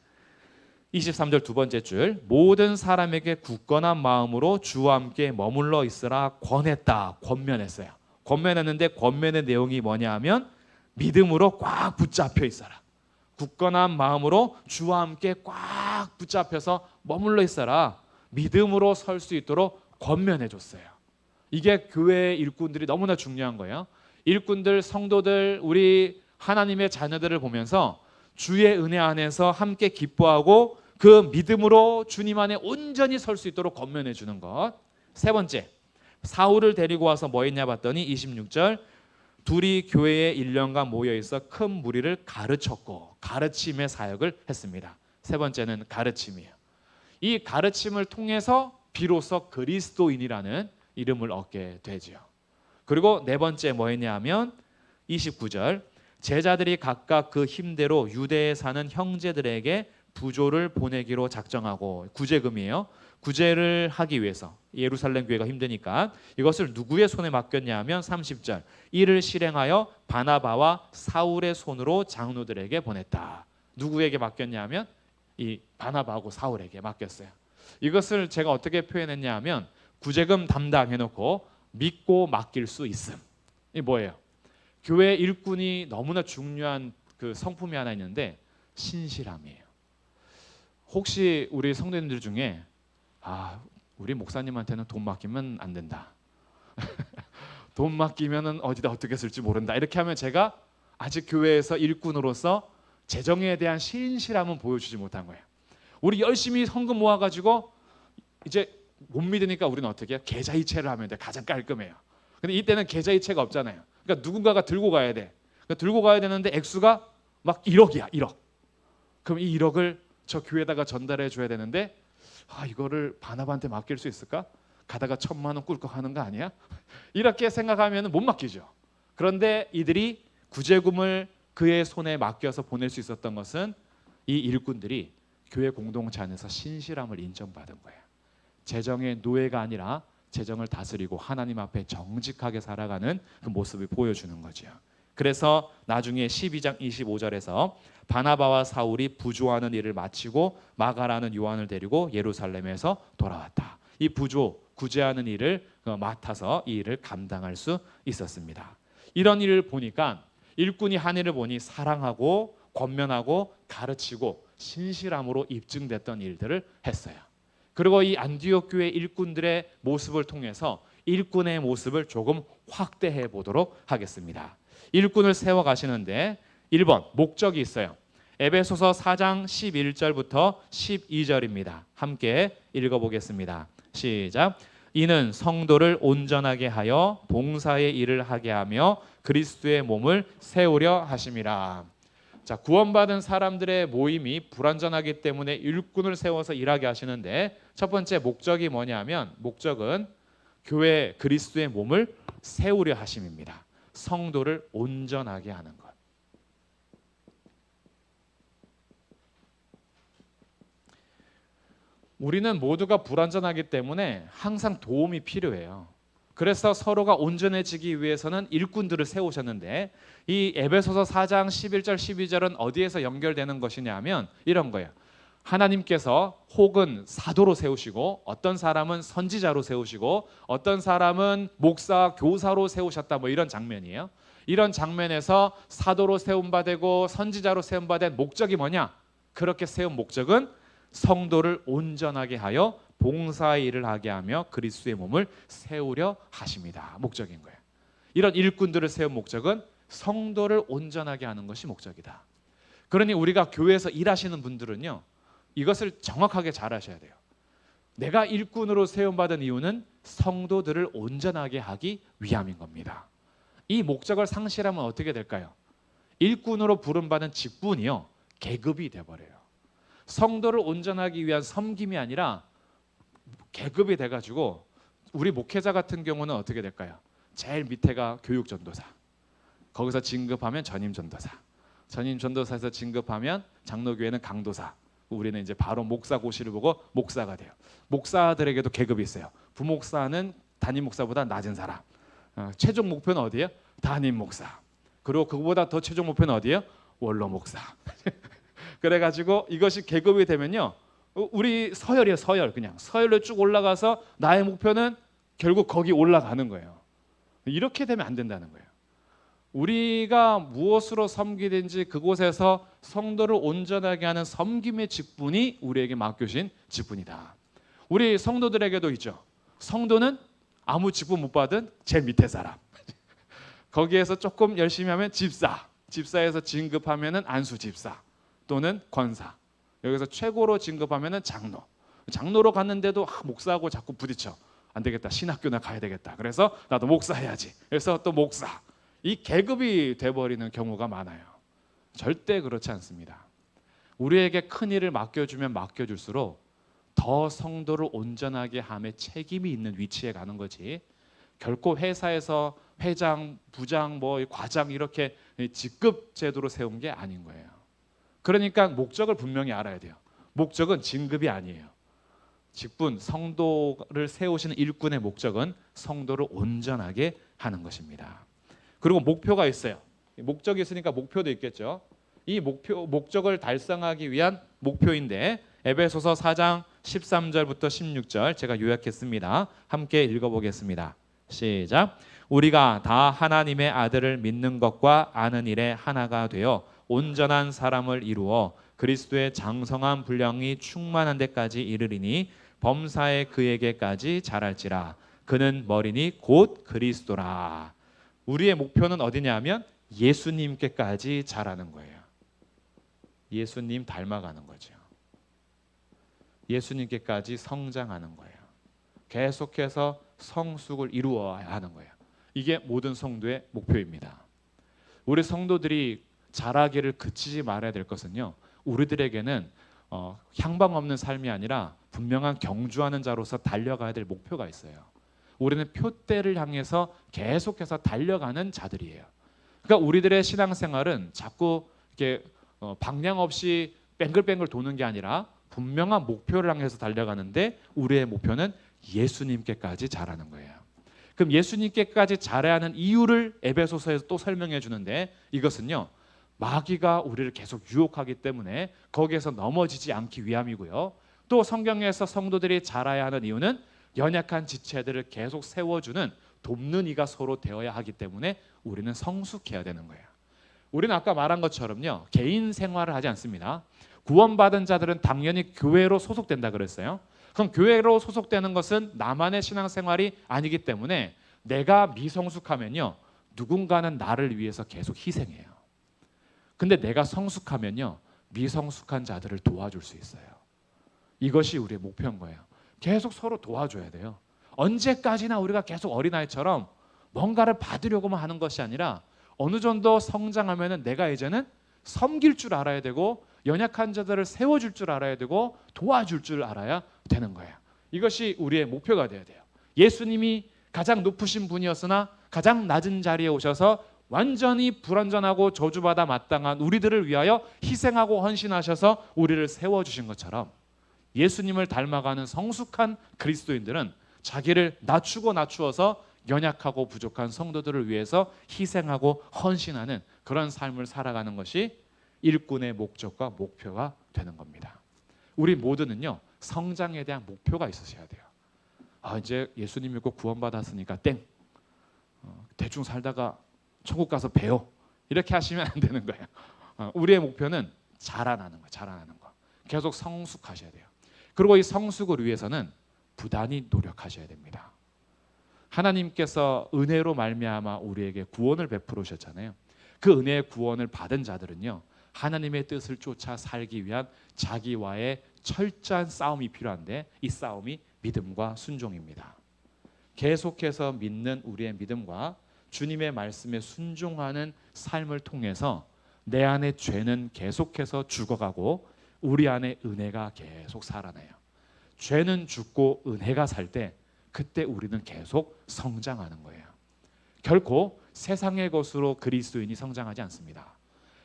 23절 두 번째 줄, 모든 사람에게 굳건한 마음으로 주와 함께 머물러 있으라 권했다. 권면했어요. 권면했는데 권면의 내용이 뭐냐 하면, 믿음으로 꽉 붙잡혀 있어라. 굳건한 마음으로 주와 함께 꽉 붙잡혀서 머물러 있어라. 믿음으로 설 수 있도록 권면해 줬어요. 이게 교회의 일꾼들이 너무나 중요한 거예요. 일꾼들, 성도들, 우리 하나님의 자녀들을 보면서 주의 은혜 안에서 함께 기뻐하고 그 믿음으로 주님 안에 온전히 설 수 있도록 권면해 주는 것. 세 번째, 사울을 데리고 와서 뭐 했냐 봤더니 26절, 둘이 교회에 1년간 모여있어 큰 무리를 가르쳤고, 가르침의 사역을 했습니다. 세 번째는 가르침이에요. 이 가르침을 통해서 비로소 그리스도인이라는 이름을 얻게 되죠. 그리고 네 번째 뭐 했냐 하면 29절, 제자들이 각각 그 힘대로 유대에 사는 형제들에게 부조를 보내기로 작정하고, 구제금이에요. 구제를 하기 위해서, 예루살렘 교회가 힘드니까 이것을 누구의 손에 맡겼냐 하면 30절, 이를 실행하여 바나바와 사울의 손으로 장로들에게 보냈다. 누구에게 맡겼냐 하면 이 바나바하고 사울에게 맡겼어요. 이것을 제가 어떻게 표현했냐 하면 구제금 담당해놓고 믿고 맡길 수 있음. 이 뭐예요? 교회 일꾼이 너무나 중요한 그 성품이 하나 있는데 신실함이에요. 혹시 우리 성도님들 중에 우리 목사님한테는 돈 맡기면 안 된다. 돈 맡기면은 어디다 어떻게 쓸지 모른다. 이렇게 하면 제가 아직 교회에서 일꾼으로서 재정에 대한 신실함은 보여주지 못한 거예요. 우리 열심히 헌금 모아가지고 이제 못 믿으니까 우리는 어떻게 해요? 계좌이체를 하면 돼. 가장 깔끔해요. 근데 이때는 계좌이체가 없잖아요. 그러니까 누군가가 들고 가야 돼. 그러니까 들고 가야 되는데 액수가 막 1억이야. 1억. 그럼 이 1억을 저 교회에다가 전달해 줘야 되는데 이거를 바나바한테 맡길 수 있을까? 가다가 1,000만 원 꿀꺽 하는 거 아니야? 이렇게 생각하면 못 맡기죠. 그런데 이들이 구제금을 그의 손에 맡겨서 보낼 수 있었던 것은 이 일꾼들이 교회 공동체 안에서 신실함을 인정받은 거예요. 재정의 노예가 아니라 재정을 다스리고 하나님 앞에 정직하게 살아가는 그 모습을 보여주는 거죠. 그래서 나중에 12장 25절에서 바나바와 사울이 부조하는 일을 마치고 마가라는 요한을 데리고 예루살렘에서 돌아왔다. 이 구제하는 일을 맡아서 이 일을 감당할 수 있었습니다. 이런 일을 보니까 일꾼이 한 일을 보니 사랑하고 권면하고 가르치고 신실함으로 입증됐던 일들을 했어요. 그리고 이 안디옥 교회 일꾼들의 모습을 통해서 일꾼의 모습을 조금 확대해 보도록 하겠습니다. 일꾼을 세워 가시는데 1번 목적이 있어요. 에베소서 4장 11절부터 12절입니다. 함께 읽어보겠습니다. 시작. 이는 성도를 온전하게 하여 봉사의 일을 하게 하며 그리스도의 몸을 세우려 하심이라. 자, 구원받은 사람들의 모임이 불완전하기 때문에 일꾼을 세워서 일하게 하시는데 첫 번째 목적이 뭐냐면 목적은 교회 그리스도의 몸을 세우려 하심입니다. 성도를 온전하게 하는 것. 우리는 모두가 불완전하기 때문에 항상 도움이 필요해요. 그래서 서로가 온전해지기 위해서는 일꾼들을 세우셨는데 이 에베소서 4장 11절 12절은 어디에서 연결되는 것이냐 하면 이런 거예요. 하나님께서 혹은 사도로 세우시고 어떤 사람은 선지자로 세우시고 어떤 사람은 목사, 교사로 세우셨다 뭐 이런 장면이에요. 이런 장면에서 사도로 세움바 되고 선지자로 세움바 된 목적이 뭐냐? 그렇게 세운 목적은 성도를 온전하게 하여 봉사의 일을 하게 하며 그리스도의 몸을 세우려 하십니다. 목적인 거예요. 이런 일꾼들을 세운 목적은 성도를 온전하게 하는 것이 목적이다. 그러니 우리가 교회에서 일하시는 분들은요, 이것을 정확하게 잘 하셔야 돼요. 내가 일꾼으로 세움받은 이유는 성도들을 온전하게 하기 위함인 겁니다. 이 목적을 상실하면 어떻게 될까요? 일꾼으로 부름받은 직분이요, 계급이 돼버려요. 성도를 온전하기 위한 섬김이 아니라 계급이 돼가지고 우리 목회자 같은 경우는 어떻게 될까요? 제일 밑에가 교육전도사, 거기서 진급하면 전임전도사, 전임전도사에서 진급하면 장로교회는 강도사, 우리는 이제 바로 목사 고시를 보고 목사가 돼요. 목사들에게도 계급이 있어요. 부목사는 담임 목사보다 낮은 사람. 최종 목표는 어디예요? 담임 목사. 그리고 그거보다 더 최종 목표는 어디예요? 원로 목사. 그래가지고 이것이 계급이 되면요, 우리 서열이에요. 서열. 그냥 서열로 쭉 올라가서 나의 목표는 결국 거기 올라가는 거예요. 이렇게 되면 안 된다는 거예요. 우리가 무엇으로 섬기든지 그곳에서 성도를 온전하게 하는 섬김의 직분이 우리에게 맡겨진 직분이다. 우리 성도들에게도 있죠. 성도는 아무 직분 못 받은 제일 밑에 사람. 거기에서 조금 열심히 하면 집사, 집사에서 진급하면은 안수 집사 또는 권사, 여기서 최고로 진급하면은 장로, 장로로 갔는데도 목사하고 자꾸 부딪혀. 안 되겠다, 신학교나 가야 되겠다. 그래서 나도 목사 해야지. 그래서 또 목사. 이 계급이 돼버리는 경우가 많아요. 절대 그렇지 않습니다. 우리에게 큰 일을 맡겨주면 맡겨줄수록 더 성도를 온전하게 함에 책임이 있는 위치에 가는 거지, 결코 회사에서 회장, 부장, 뭐 과장 이렇게 직급 제도로 세운 게 아닌 거예요. 그러니까 목적을 분명히 알아야 돼요. 목적은 진급이 아니에요. 직분, 성도를 세우시는 일꾼의 목적은 성도를 온전하게 하는 것입니다. 그리고 목표가 있어요. 목적이 있으니까 목표도 있겠죠. 이 목적을 달성하기 위한 목표인데 에베소서 4장 13절부터 16절 제가 요약했습니다. 함께 읽어보겠습니다. 시작. 우리가 다 하나님의 아들을 믿는 것과 아는 일에 하나가 되어 온전한 사람을 이루어 그리스도의 장성한 분량이 충만한 데까지 이르리니 범사에 그에게까지 자랄지라. 그는 머리니 곧 그리스도라. 우리의 목표는 어디냐면 예수님께까지 자라는 거예요. 예수님 닮아가는 거죠. 예수님께까지 성장하는 거예요. 계속해서 성숙을 이루어야 하는 거예요. 이게 모든 성도의 목표입니다. 우리 성도들이 자라기를 그치지 말아야 될 것은요, 우리들에게는 향방 없는 삶이 아니라 분명한 경주하는 자로서 달려가야 될 목표가 있어요. 우리는 표대를 향해서 계속해서 달려가는 자들이에요. 그러니까 우리들의 신앙생활은 자꾸 이렇게 방향 없이 뱅글뱅글 도는 게 아니라 분명한 목표를 향해서 달려가는데 우리의 목표는 예수님께까지 자라는 거예요. 그럼 예수님께까지 자라야 하는 이유를 에베소서에서 또 설명해 주는데, 이것은요, 마귀가 우리를 계속 유혹하기 때문에 거기에서 넘어지지 않기 위함이고요. 또 성경에서 성도들이 자라야 하는 이유는 연약한 지체들을 계속 세워주는 돕는 이가 서로 되어야 하기 때문에 우리는 성숙해야 되는 거예요. 우리는 아까 말한 것처럼요, 개인 생활을 하지 않습니다. 구원받은 자들은 당연히 교회로 소속된다 그랬어요. 그럼 교회로 소속되는 것은 나만의 신앙생활이 아니기 때문에 내가 미성숙하면요, 누군가는 나를 위해서 계속 희생해요. 근데 내가 성숙하면요, 미성숙한 자들을 도와줄 수 있어요. 이것이 우리의 목표인 거예요. 계속 서로 도와줘야 돼요. 언제까지나 우리가 계속 어린아이처럼 뭔가를 받으려고만 하는 것이 아니라 어느 정도 성장하면은 내가 이제는 섬길 줄 알아야 되고 연약한 자들을 세워줄 줄 알아야 되고 도와줄 줄 알아야 되는 거예요. 이것이 우리의 목표가 되어야 돼요. 예수님이 가장 높으신 분이었으나 가장 낮은 자리에 오셔서 완전히 불완전하고 저주받아 마땅한 우리들을 위하여 희생하고 헌신하셔서 우리를 세워주신 것처럼 예수님을 닮아가는 성숙한 그리스도인들은 자기를 낮추어서 연약하고 부족한 성도들을 위해서 희생하고 헌신하는 그런 삶을 살아가는 것이 일꾼의 목적과 목표가 되는 겁니다. 우리 모두는요, 성장에 대한 목표가 있으셔야 돼요. 이제 예수님 믿고 구원받았으니까 대충 살다가 천국 가서 배워, 이렇게 하시면 안 되는 거예요. 우리의 목표는 자라나는 거. 계속 성숙하셔야 돼요. 그리고 이 성숙을 위해서는 부단히 노력하셔야 됩니다. 하나님께서 은혜로 말미암아 우리에게 구원을 베풀으셨잖아요. 그 은혜의 구원을 받은 자들은요, 하나님의 뜻을 쫓아 살기 위한 자기와의 철저한 싸움이 필요한데, 이 싸움이 믿음과 순종입니다. 계속해서 믿는 우리의 믿음과 주님의 말씀에 순종하는 삶을 통해서 내 안의 죄는 계속해서 죽어가고 우리 안에 은혜가 계속 살아나요. 죄는 죽고 은혜가 살 때, 그때 우리는 계속 성장하는 거예요. 결코 세상의 것으로 그리스도인이 성장하지 않습니다.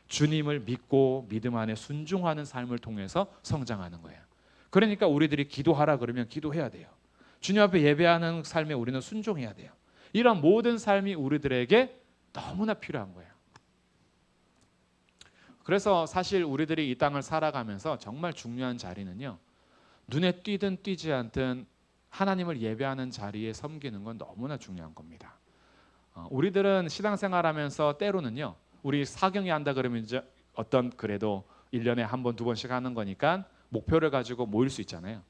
주님을 믿고 믿음 안에 순종하는 삶을 통해서 성장하는 거예요. 그러니까 우리들이 기도하라 그러면 기도해야 돼요. 주님 앞에 예배하는 삶에 우리는 순종해야 돼요. 이런 모든 삶이 우리들에게 너무나 필요한 거예요. 그래서 사실 우리들이 이 땅을 살아가면서 정말 중요한 자리는요, 눈에 띄든 띄지 않든 하나님을 예배하는 자리에 섬기는 건 너무나 중요한 겁니다. 우리들은 신앙생활하면서 때로는요, 우리 사경이 한다 그러면 이제 그래도 1년에 한 번, 두 번씩 하는 거니까 목표를 가지고 모일 수 있잖아요.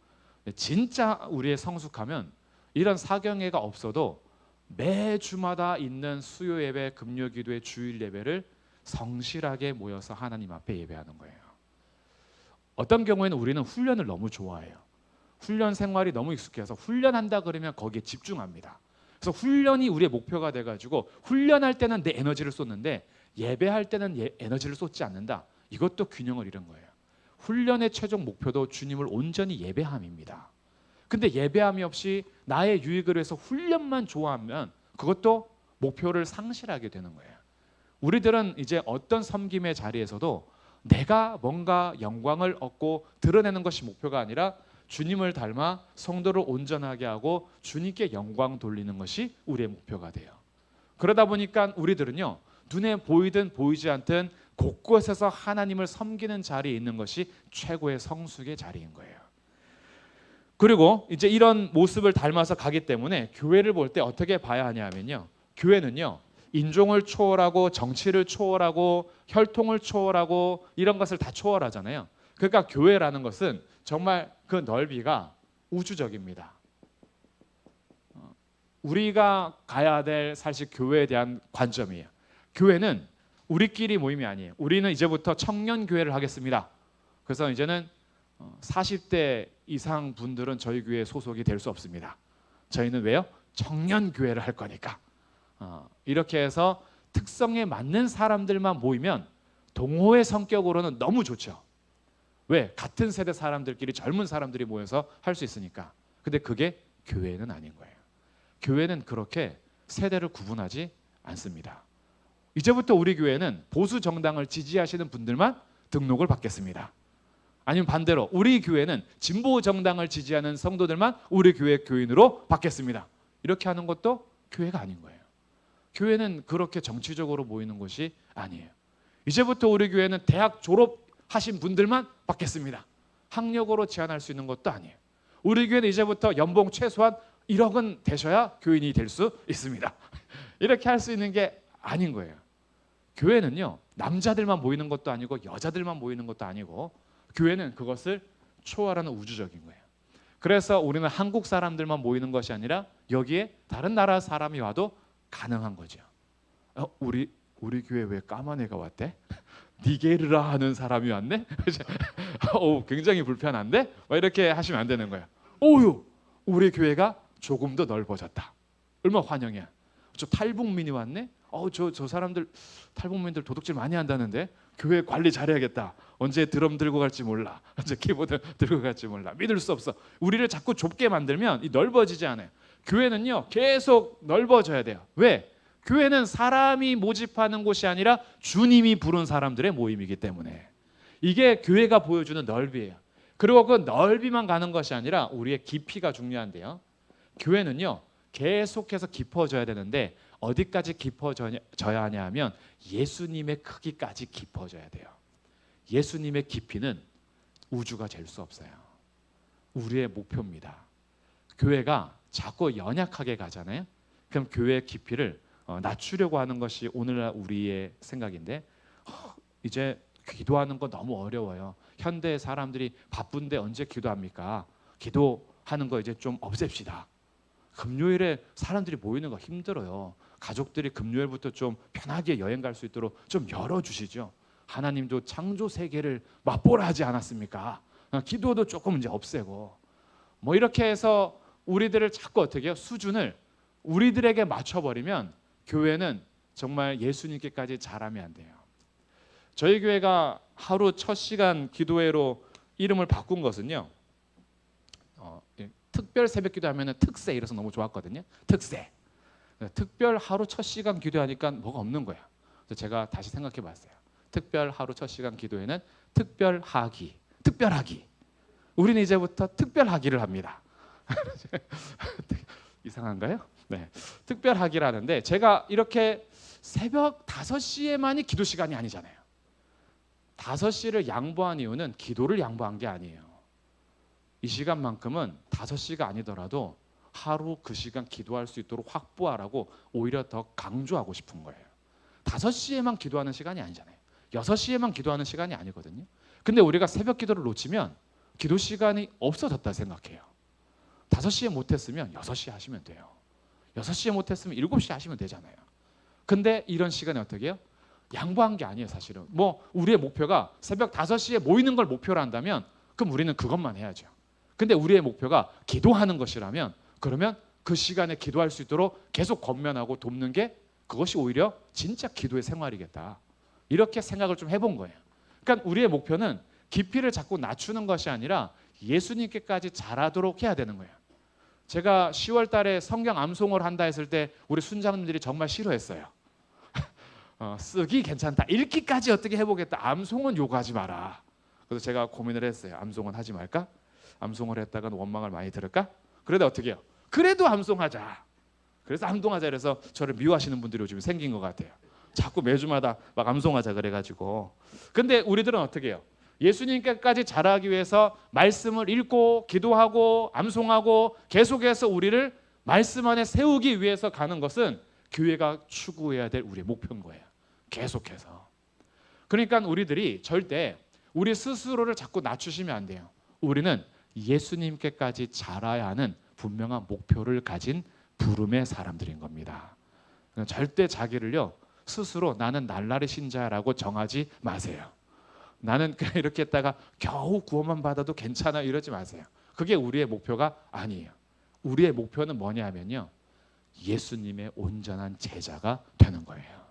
진짜 우리의 성숙하면 이런 사경회가 없어도 매주마다 있는 수요 예배, 금요 기도회, 주일 예배를 성실하게 모여서 하나님 앞에 예배하는 거예요. 어떤 경우에는 우리는 훈련을 너무 좋아해요. 훈련 생활이 너무 익숙해서 훈련한다 그러면 거기에 집중합니다. 그래서 훈련이 우리의 목표가 돼가지고 훈련할 때는 내 에너지를 쏟는데 예배할 때는 에너지를 쏟지 않는다. 이것도 균형을 잃은 거예요. 훈련의 최종 목표도 주님을 온전히 예배함입니다. 근데 예배함이 없이 나의 유익을 위해서 훈련만 좋아하면 그것도 목표를 상실하게 되는 거예요. 우리들은 이제 어떤 섬김의 자리에서도 내가 뭔가 영광을 얻고 드러내는 것이 목표가 아니라 주님을 닮아 성도를 온전하게 하고 주님께 영광 돌리는 것이 우리의 목표가 돼요. 그러다 보니까 우리들은요, 눈에 보이든 보이지 않든 곳곳에서 하나님을 섬기는 자리에 있는 것이 최고의 성숙의 자리인 거예요. 그리고 이제 이런 모습을 닮아서 가기 때문에 교회를 볼 때 어떻게 봐야 하냐면요, 교회는요 인종을 초월하고 정치를 초월하고 혈통을 초월하고 이런 것을 다 초월하잖아요. 그러니까 교회라는 것은 정말 그 넓이가 우주적입니다. 우리가 가야 될 사실 교회에 대한 관점이에요. 교회는 우리끼리 모임이 아니에요. 우리는 이제부터 청년 교회를 하겠습니다. 그래서 이제는 40대 이상 분들은 저희 교회에 소속이 될 수 없습니다. 저희는 왜요? 청년 교회를 할 거니까. 이렇게 해서 특성에 맞는 사람들만 모이면 동호회 성격으로는 너무 좋죠. 왜? 같은 세대 사람들끼리 젊은 사람들이 모여서 할 수 있으니까. 근데 그게 교회는 아닌 거예요. 교회는 그렇게 세대를 구분하지 않습니다. 이제부터 우리 교회는 보수 정당을 지지하시는 분들만 등록을 받겠습니다. 아니면 반대로 우리 교회는 진보 정당을 지지하는 성도들만 우리 교회 교인으로 받겠습니다. 이렇게 하는 것도 교회가 아닌 거예요. 교회는 그렇게 정치적으로 모이는 곳이 아니에요. 이제부터 우리 교회는 대학 졸업하신 분들만 받겠습니다. 학력으로 제한할 수 있는 것도 아니에요. 우리 교회는 이제부터 연봉 최소한 1억은 되셔야 교인이 될 수 있습니다. 이렇게 할 수 있는 게 아닌 거예요. 교회는요 남자들만 모이는 것도 아니고 여자들만 모이는 것도 아니고 교회는 그것을 초월하는 우주적인 거예요. 그래서 우리는 한국 사람들만 모이는 것이 아니라 여기에 다른 나라 사람이 와도 가능한 거죠. 우리 교회 왜 까만 애가 왔대? 니게르라 하는 사람이 왔네? 굉장히 불편한데? 이렇게 하시면 안 되는 거예요. 오유, 우리 교회가 조금 더 넓어졌다. 얼마나 환영이야. 저 탈북민이 왔네? 저 사람들 탈북민들 도둑질 많이 한다는데 교회 관리 잘해야겠다. 언제 드럼 들고 갈지 몰라. 언제 키보드 들고 갈지 몰라. 믿을 수 없어. 우리를 자꾸 좁게 만들면 넓어지지 않아요. 교회는요 계속 넓어져야 돼요. 왜? 교회는 사람이 모집하는 곳이 아니라 주님이 부른 사람들의 모임이기 때문에 이게 교회가 보여주는 넓이에요. 그리고 그 넓이만 가는 것이 아니라 우리의 깊이가 중요한데요. 교회는요 계속해서 깊어져야 되는데 어디까지 깊어져야 하냐 하면 예수님의 크기까지 깊어져야 돼요. 예수님의 깊이는 우주가 잴 수 없어요. 우리의 목표입니다. 교회가 자꾸 연약하게 가잖아요. 그럼 교회의 깊이를 낮추려고 하는 것이 오늘날 우리의 생각인데 이제 기도하는 거 너무 어려워요. 현대 사람들이 바쁜데 언제 기도합니까? 기도하는 거 이제 좀 없앱시다. 금요일에 사람들이 모이는 거 힘들어요. 가족들이 금요일부터 좀 편하게 여행 갈 수 있도록 좀 열어주시죠. 하나님도 창조 세계를 맛보라 하지 않았습니까? 기도도 조금 이제 없애고 이렇게 해서 우리들을 자꾸 어떻게 해요? 수준을 우리들에게 맞춰버리면 교회는 정말 예수님께까지 자라면 안 돼요. 저희 교회가 하루 첫 시간 기도회로 이름을 바꾼 것은요. 특별 새벽 기도하면은 특세 이래서 너무 좋았거든요. 특세. 특별 하루 첫 시간 기도하니까 뭐가 없는 거야. 그래서 제가 다시 생각해봤어요. 특별 하루 첫 시간 기도회는 특별하기. 특별하기. 우리는 이제부터 특별하기를 합니다. 이상한가요? 네, 특별하기를 하는데 제가 이렇게 새벽 5시에만이 기도 시간이 아니잖아요. 5시를 양보한 이유는 기도를 양보한 게 아니에요. 이 시간만큼은 5시가 아니더라도 하루 그 시간 기도할 수 있도록 확보하라고 오히려 더 강조하고 싶은 거예요. 5시에만 기도하는 시간이 아니잖아요. 6시에만 기도하는 시간이 아니거든요. 근데 우리가 새벽 기도를 놓치면 기도 시간이 없어졌다 생각해요. 5시에 못했으면 6시에 하시면 돼요. 6시에 못했으면 7시에 하시면 되잖아요. 근데 이런 시간에 어떻게 해요? 양보한 게 아니에요. 사실은 우리의 목표가 새벽 5시에 모이는 걸 목표로 한다면 그럼 우리는 그것만 해야죠. 근데 우리의 목표가 기도하는 것이라면 그러면 그 시간에 기도할 수 있도록 계속 권면하고 돕는 게 그것이 오히려 진짜 기도의 생활이겠다. 이렇게 생각을 좀 해본 거예요. 그러니까 우리의 목표는 깊이를 자꾸 낮추는 것이 아니라 예수님께까지 자라도록 해야 되는 거예요. 제가 10월 달에 성경 암송을 한다 했을 때 우리 순장님들이 정말 싫어했어요. 쓰기 괜찮다. 읽기까지 어떻게 해보겠다. 암송은 요구하지 마라. 그래서 제가 고민을 했어요. 암송은 하지 말까? 암송을 했다가는 원망을 많이 들을까? 그래도 어떻게 해요? 그래도 암송하자. 그래서 암송하자 그래서 저를 미워하시는 분들이 요즘 생긴 것 같아요. 자꾸 매주마다 막 암송하자 그래가지고. 근데 우리들은 어떻게 해요? 예수님께까지 자라기 위해서 말씀을 읽고 기도하고 암송하고 계속해서 우리를 말씀 안에 세우기 위해서 가는 것은 교회가 추구해야 될 우리의 목표인 거예요. 계속해서. 그러니까 우리들이 절대 우리 스스로를 자꾸 낮추시면 안 돼요. 우리는 예수님께까지 자라야 하는 분명한 목표를 가진 부름의 사람들인 겁니다. 절대 자기를요 스스로 나는 날라리 신자라고 정하지 마세요. 나는 그냥 이렇게 했다가 겨우 구원만 받아도 괜찮아 이러지 마세요. 그게 우리의 목표가 아니에요. 우리의 목표는 뭐냐면요, 예수님의 온전한 제자가 되는 거예요.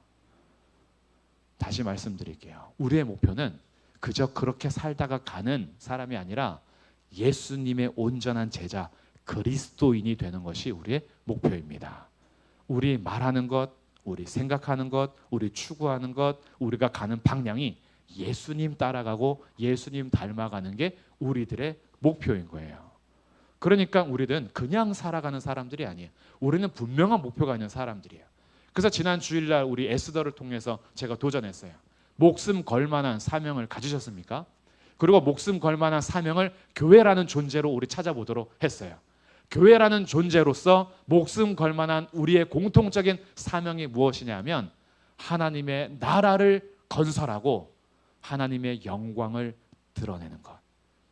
다시 말씀드릴게요. 우리의 목표는 그저 그렇게 살다가 가는 사람이 아니라 예수님의 온전한 제자, 그리스도인이 되는 것이 우리의 목표입니다. 우리 말하는 것, 우리 생각하는 것, 우리 추구하는 것, 우리가 가는 방향이 예수님 따라가고 예수님 닮아가는 게 우리들의 목표인 거예요. 그러니까 우리는 그냥 살아가는 사람들이 아니에요. 우리는 분명한 목표가 있는 사람들이에요. 그래서 지난 주일날 우리 에스더를 통해서 제가 도전했어요. 목숨 걸 만한 사명을 가지셨습니까? 그리고 목숨 걸 만한 사명을 교회라는 존재로 우리 찾아보도록 했어요. 교회라는 존재로서 목숨 걸 만한 우리의 공통적인 사명이 무엇이냐면 하나님의 나라를 건설하고 하나님의 영광을 드러내는 것.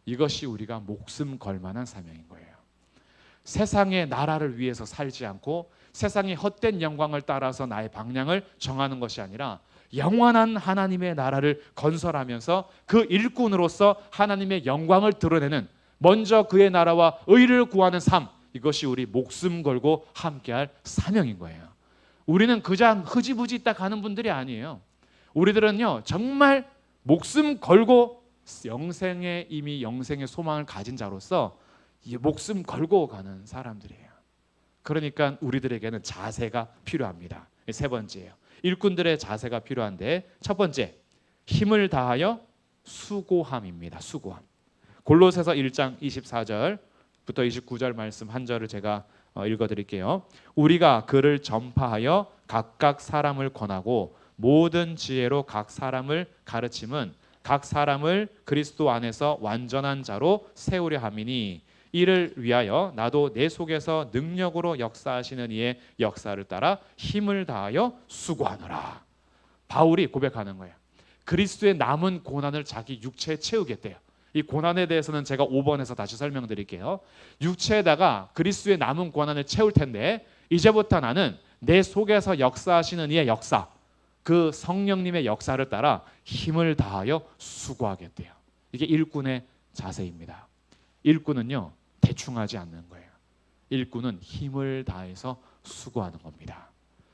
이것이 우리가 목숨 걸 만한 사명인 거예요. 세상의 나라를 위해서 살지 않고 세상의 헛된 영광을 따라서 나의 방향을 정하는 것이 아니라 영원한 하나님의 나라를 건설하면서 그 일꾼으로서 하나님의 영광을 드러내는, 먼저 그의 나라와 의를 구하는 삶, 이것이 우리 목숨 걸고 함께할 사명인 거예요. 우리는 그냥 흐지부지 딱 가는 분들이 아니에요. 우리들은요 정말 목숨 걸고 영생에 이미 영생의 소망을 가진 자로서 이 목숨 걸고 가는 사람들이에요. 그러니까 우리들에게는 자세가 필요합니다. 세 번째예요. 일꾼들의 자세가 필요한데, 첫 번째, 힘을 다하여 수고함입니다. 수고함. 골로새서 1장 24절부터 29절 말씀 한 절을 제가 읽어드릴게요. 우리가 그를 전파하여 각각 사람을 권하고 모든 지혜로 각 사람을 가르침은 각 사람을 그리스도 안에서 완전한 자로 세우려 함이니 이를 위하여 나도 내 속에서 능력으로 역사하시는 이의 역사를 따라 힘을 다하여 수고하노라. 바울이 고백하는 거예요. 그리스도의 남은 고난을 자기 육체에 채우겠대요. 이 고난에 대해서는 제가 5번에서 다시 설명드릴게요. 육체에다가 그리스도의 남은 고난을 채울 텐데 이제부터 나는 내 속에서 역사하시는 이의 역사, 그 성령님의 역사를 따라 힘을 다하여 수고하겠대요. 이게 일꾼의 자세입니다. 일꾼은요 대충 하지 않는 거예요. 일꾼은 힘을 다해서 수고하는 겁니다.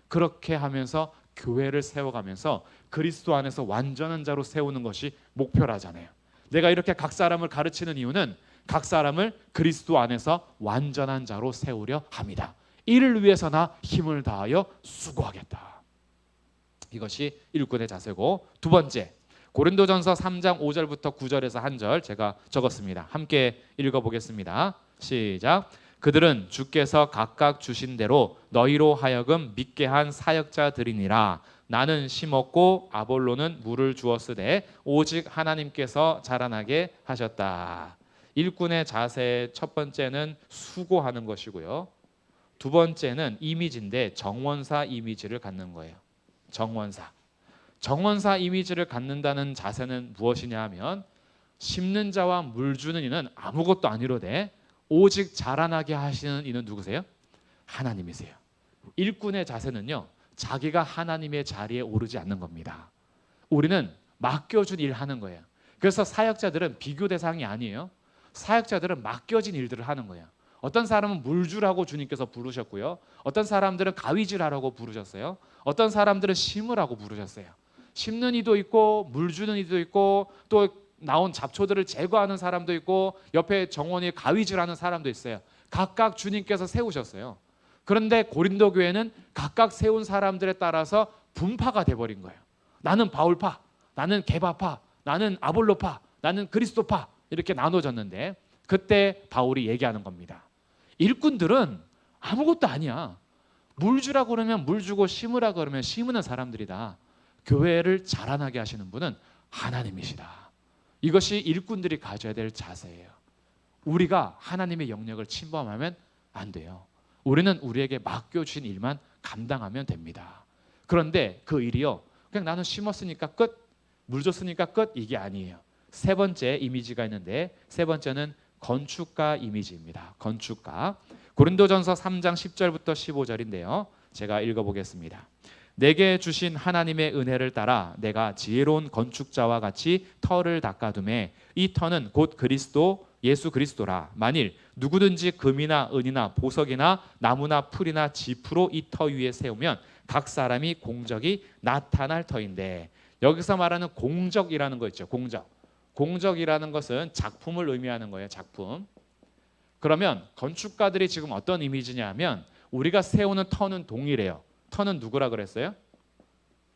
그렇게 하면서 교회를 세워가면서 그리스도 안에서 완전한 자로 세우는 것이 목표라잖아요. 내가 이렇게 각 사람을 가르치는 이유는 각 사람을 그리스도 안에서 완전한 자로 세우려 합니다. 이를 위해서 나 힘을 다하여 수고하겠다. 이것이 일꾼의 자세고, 두 번째, 고린도전서 3장 5절부터 9절에서 한 절 제가 적었습니다. 함께 읽어보겠습니다. 시작. 그들은 주께서 각각 주신 대로 너희로 하여금 믿게 한 사역자들이니라. 나는 심었고 아볼로는 물을 주었으되 오직 하나님께서 자라나게 하셨다. 일꾼의 자세 첫 번째는 수고하는 것이고요. 두 번째는 이미지인데 정원사 이미지를 갖는 거예요. 정원사 이미지를 갖는다는 자세는 무엇이냐 하면 심는 자와 물 주는 이는 아무것도 아니로되 오직 자라나게 하시는 이는 누구세요? 하나님이세요. 일꾼의 자세는요 자기가 하나님의 자리에 오르지 않는 겁니다. 우리는 맡겨준 일 하는 거예요. 그래서 사역자들은 비교 대상이 아니에요. 사역자들은 맡겨진 일들을 하는 거예요. 어떤 사람은 물주라고 주님께서 부르셨고요. 어떤 사람들은 가위질하라고 부르셨어요. 어떤 사람들은 심으라고 부르셨어요. 심는 이도 있고 물 주는 이도 있고 또 나온 잡초들을 제거하는 사람도 있고 옆에 정원이 가위질하는 사람도 있어요. 각각 주님께서 세우셨어요. 그런데 고린도 교회는 각각 세운 사람들에 따라서 분파가 돼버린 거예요. 나는 바울파, 나는 게바파, 나는 아볼로파, 나는 그리스도파 이렇게 나눠졌는데 그때 바울이 얘기하는 겁니다. 일꾼들은 아무것도 아니야. 물 주라고 그러면 물 주고 심으라고 그러면 심는 사람들이다. 교회를 자라나게 하시는 분은 하나님이시다. 이것이 일꾼들이 가져야 될 자세예요. 우리가 하나님의 영역을 침범하면 안 돼요. 우리는 우리에게 맡겨주신 일만 감당하면 됩니다. 그런데 그 일이요, 그냥 나는 심었으니까 끝, 물 줬으니까 끝, 이게 아니에요. 세 번째 이미지가 있는데, 세 번째는 건축가 이미지입니다. 건축가. 고린도전서 3장 10절부터 15절인데요. 제가 읽어보겠습니다. 내게 주신 하나님의 은혜를 따라 내가 지혜로운 건축자와 같이 터를 닦아두매 이 터는 곧 그리스도 예수 그리스도라. 만일 누구든지 금이나 은이나 보석이나 나무나 풀이나 지프로 이 터 위에 세우면 각 사람이 공적이 나타날 터인데, 여기서 말하는 공적이라는 거 있죠. 공적이라는 것은 작품을 의미하는 거예요. 작품. 그러면 건축가들이 지금 어떤 이미지냐면, 우리가 세우는 터는 동일해요. 터는 누구라 그랬어요?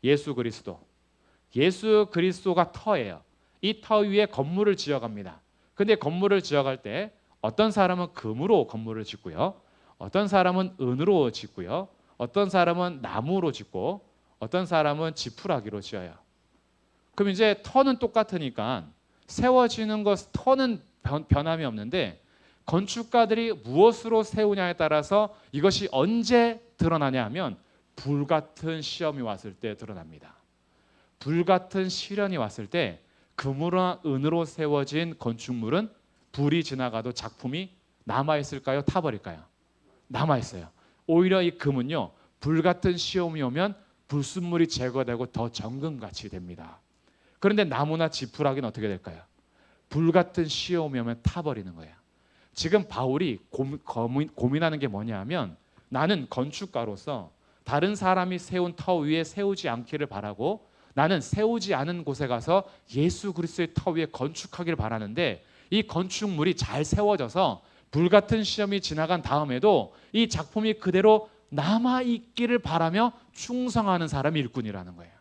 예수 그리스도. 예수 그리스도가 터예요. 이 터 위에 건물을 지어갑니다. 근데 건물을 지어갈 때 어떤 사람은 금으로 건물을 짓고요, 어떤 사람은 은으로 짓고요, 어떤 사람은 나무로 짓고, 어떤 사람은 지푸라기로 지어요. 그럼 이제 터는 똑같으니까 세워지는 것, 터는 변함이 없는데, 건축가들이 무엇으로 세우냐에 따라서 이것이 언제 드러나냐 하면 불같은 시험이 왔을 때 드러납니다. 불같은 시련이 왔을 때 금으로 은으로 세워진 건축물은 불이 지나가도 작품이 남아있을까요? 타버릴까요? 남아있어요. 오히려 이 금은요, 불같은 시험이 오면 불순물이 제거되고 더 정금같이 됩니다. 그런데 나무나 지푸라기는 어떻게 될까요? 불같은 시험이 오면 타버리는 거예요. 지금 바울이 고민하는 게 뭐냐 하면, 나는 건축가로서 다른 사람이 세운 터 위에 세우지 않기를 바라고, 나는 세우지 않은 곳에 가서 예수 그리스도의 터 위에 건축하기를 바라는데, 이 건축물이 잘 세워져서 불같은 시험이 지나간 다음에도 이 작품이 그대로 남아있기를 바라며 충성하는 사람이 일꾼이라는 거예요.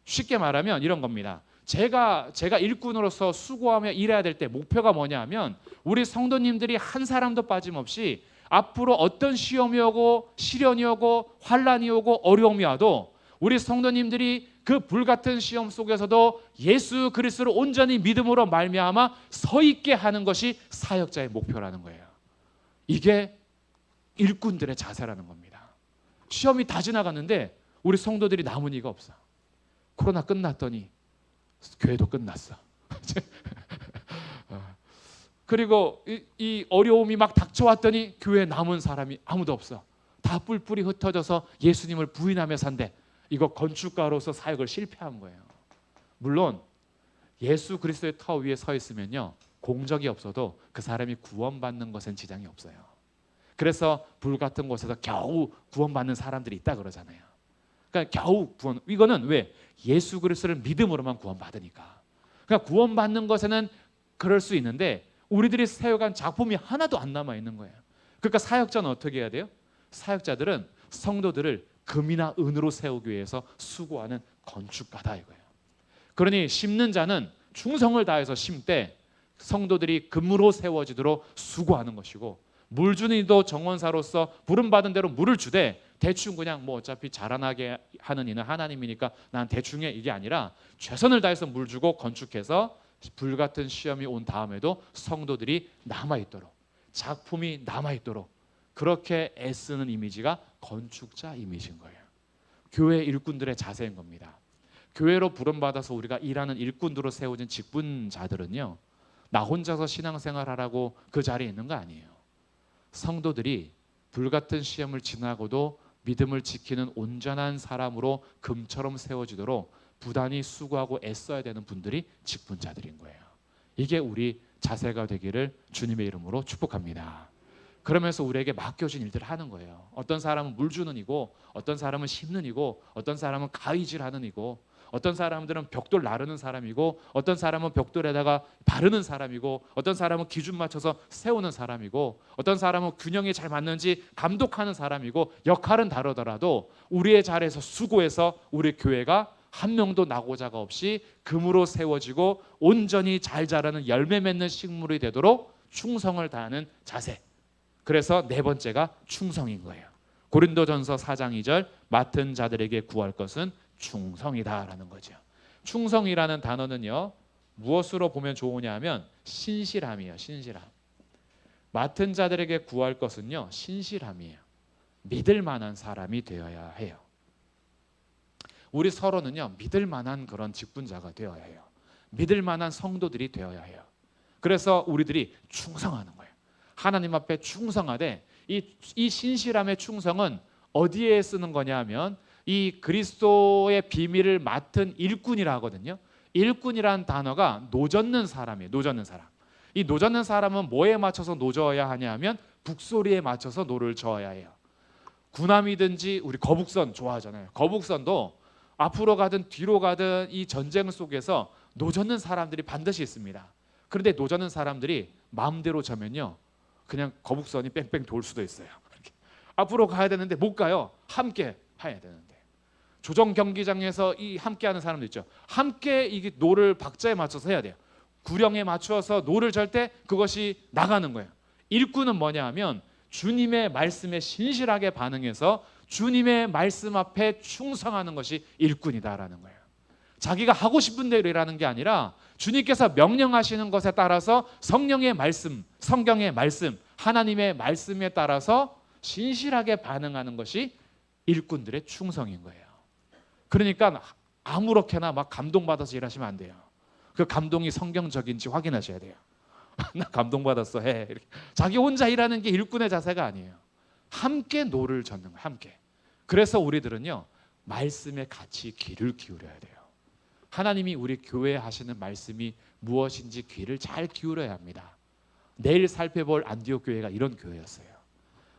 쉽게 말하면 이런 겁니다. 제가 일꾼으로서 수고하며 일해야 될 때 목표가 뭐냐 하면, 우리 성도님들이 한 사람도 빠짐없이 앞으로 어떤 시험이 오고 시련이 오고 환란이 오고 어려움이 와도 우리 성도님들이 그 불같은 시험 속에서도 예수 그리스도를 온전히 믿음으로 말미암아 서 있게 하는 것이 사역자의 목표라는 거예요. 이게 일꾼들의 자세라는 겁니다. 시험이 다 지나갔는데 우리 성도들이 남은 이가 없어. 코로나 끝났더니 교회도 끝났어. 그리고 이 어려움이 막 닥쳐왔더니 교회에 남은 사람이 아무도 없어. 다 뿔뿔이 흩어져서 예수님을 부인하며 산대. 이거 건축가로서 사역을 실패한 거예요. 물론 예수 그리스도의 터 위에 서 있으면요, 공적이 없어도 그 사람이 구원받는 것엔 지장이 없어요. 그래서 불 같은 곳에서 겨우 구원받는 사람들이 있다 그러잖아요. 그러니까 겨우 구원. 이거는 왜? 예수 그리스도를 믿음으로만 구원받으니까. 그러니까 구원받는 것에는 그럴 수 있는데, 우리들이 세워간 작품이 하나도 안 남아 있는 거예요. 그러니까 사역자는 어떻게 해야 돼요? 사역자들은 성도들을 금이나 은으로 세우기 위해서 수고하는 건축가다 이거예요. 그러니 심는 자는 충성을 다해서 심되 성도들이 금으로 세워지도록 수고하는 것이고, 물 주는 이도 정원사로서 부름받은 대로 물을 주되 대충 그냥 뭐 어차피 자라나게 하는 이는 하나님이니까 난 대충 해, 이게 아니라 최선을 다해서 물 주고 건축해서 불같은 시험이 온 다음에도 성도들이 남아있도록, 작품이 남아있도록 그렇게 애쓰는 이미지가 건축자 이미지인 거예요. 교회 일꾼들의 자세인 겁니다. 교회로 부름받아서 우리가 일하는 일꾼으로 세워진 직분자들은요, 나 혼자서 신앙생활하라고 그 자리에 있는 거 아니에요. 성도들이 불같은 시험을 지나고도 믿음을 지키는 온전한 사람으로 금처럼 세워지도록 부단히 수고하고 애써야 되는 분들이 직분자들인 거예요. 이게 우리 자세가 되기를 주님의 이름으로 축복합니다. 그러면서 우리에게 맡겨진 일들을 하는 거예요. 어떤 사람은 물 주는 이고, 어떤 사람은 심는 이고, 어떤 사람은 가위질하는 이고, 어떤 사람들은 벽돌 나르는 사람이고, 어떤 사람은 벽돌에다가 바르는 사람이고, 어떤 사람은 기준 맞춰서 세우는 사람이고, 어떤 사람은 균형이 잘 맞는지 감독하는 사람이고, 역할은 다르더라도 우리의 자리에서 수고해서 우리 교회가 한 명도 나고자가 없이 금으로 세워지고 온전히 잘 자라는 열매 맺는 식물이 되도록 충성을 다하는 자세. 그래서 네 번째가 충성인 거예요. 고린도전서 4장 2절, 맡은 자들에게 구할 것은 충성이다라는 거죠. 충성이라는 단어는요, 무엇으로 보면 좋으냐 하면 신실함이에요. 신실함. 맡은 자들에게 구할 것은요, 신실함이에요. 믿을 만한 사람이 되어야 해요. 우리 서로는요, 믿을 만한 그런 직분자가 되어야 해요. 믿을 만한 성도들이 되어야 해요. 그래서 우리들이 충성하는 거예요. 하나님 앞에 충성하되 이 신실함의 충성은 어디에 쓰는 거냐 하면 이 그리스도의 비밀을 맡은 일꾼이라 하거든요. 일꾼이라는 단어가 노젓는 사람이에요. 노젓는 사람. 이 노젓는 사람은 뭐에 맞춰서 노져야 하냐 하면 북소리에 맞춰서 노를 저어야 해요. 군함이든지 우리 거북선 좋아하잖아요. 거북선도 앞으로 가든 뒤로 가든 이 전쟁 속에서 노젓는 사람들이 반드시 있습니다. 그런데 노젓는 사람들이 마음대로 저면요, 그냥 거북선이 뺑뺑 돌 수도 있어요. 이렇게. 앞으로 가야 되는데 못 가요. 함께 해야 되는데. 조정 경기장에서 이 함께하는 사람도 있죠. 함께 이 노를 박자에 맞춰서 해야 돼요. 구령에 맞추어서 노를 절 때 그것이 나가는 거예요. 일꾼은 뭐냐 하면 주님의 말씀에 신실하게 반응해서 주님의 말씀 앞에 충성하는 것이 일꾼이다라는 거예요. 자기가 하고 싶은 대로 일하는 게 아니라 주님께서 명령하시는 것에 따라서 성령의 말씀, 성경의 말씀, 하나님의 말씀에 따라서 신실하게 반응하는 것이 일꾼들의 충성인 거예요. 그러니까 아무렇게나 막 감동받아서 일하시면 안 돼요. 그 감동이 성경적인지 확인하셔야 돼요. 나 감동받았어 해. 이렇게. 자기 혼자 일하는 게 일꾼의 자세가 아니에요. 함께 노를 젓는 거예요. 함께. 그래서 우리들은요, 말씀에 같이 귀를 기울여야 돼요. 하나님이 우리 교회에 하시는 말씀이 무엇인지 귀를 잘 기울여야 합니다. 내일 살펴볼 안디옥 교회가 이런 교회였어요.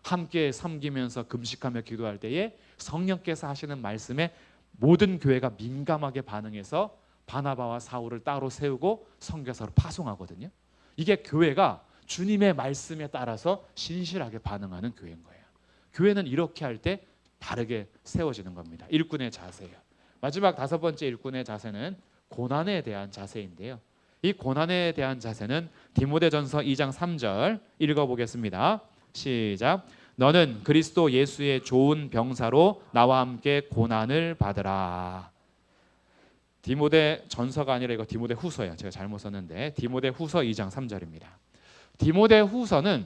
함께 섬기면서 금식하며 기도할 때에 성령께서 하시는 말씀에 모든 교회가 민감하게 반응해서 바나바와 사울을 따로 세우고 선교사로 파송하거든요. 이게 교회가 주님의 말씀에 따라서 신실하게 반응하는 교회인 거예요. 교회는 이렇게 할 때 바르게 세워지는 겁니다. 일꾼의 자세예요. 마지막 다섯 번째 일꾼의 자세는 고난에 대한 자세인데요. 이 고난에 대한 자세는 디모데전서 2장 3절 읽어보겠습니다. 시작. 너는 그리스도 예수의 좋은 병사로 나와 함께 고난을 받으라. 디모데전서가 아니라 이거 디모데후서예요. 제가 잘못 썼는데 디모데후서 2장 3절입니다. 디모데후서는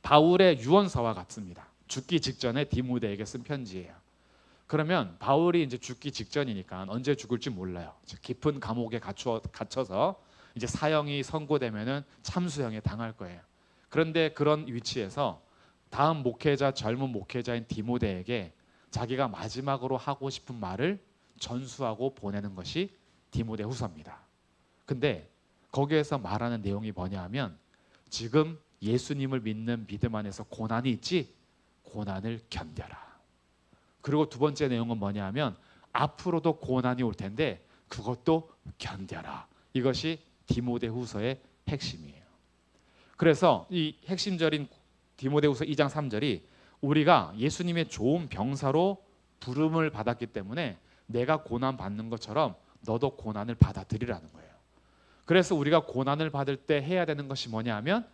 바울의 유언서와 같습니다. 죽기 직전에 디모데에게 쓴 편지예요. 그러면 바울이 이제 죽기 직전이니까 언제 죽을지 몰라요. 깊은 감옥에 갇혀서 이제 사형이 선고되면은 참수형에 당할 거예요. 그런데 그런 위치에서 다음 목회자, 젊은 목회자인 디모데에게 자기가 마지막으로 하고 싶은 말을 전수하고 보내는 것이 디모데후서입니다. 근데 거기에서 말하는 내용이 뭐냐 하면 지금 예수님을 믿는 믿음 안에서 고난이 있지? 고난을 견뎌라. 그리고 두 번째 내용은 뭐냐 하면 앞으로도 고난이 올 텐데 그것도 견뎌라. 이것이 디모데후서의 핵심이에요. 그래서 이 핵심절인 디모데후서 2장 3절이 우리가 예수님의 좋은 병사로 부름을 받았기 때문에 내가 고난 받는 것처럼 너도 고난을 받아들이라는 거예요. 그래서 우리가 고난을 받을 때 해야 되는 것이 뭐냐 하면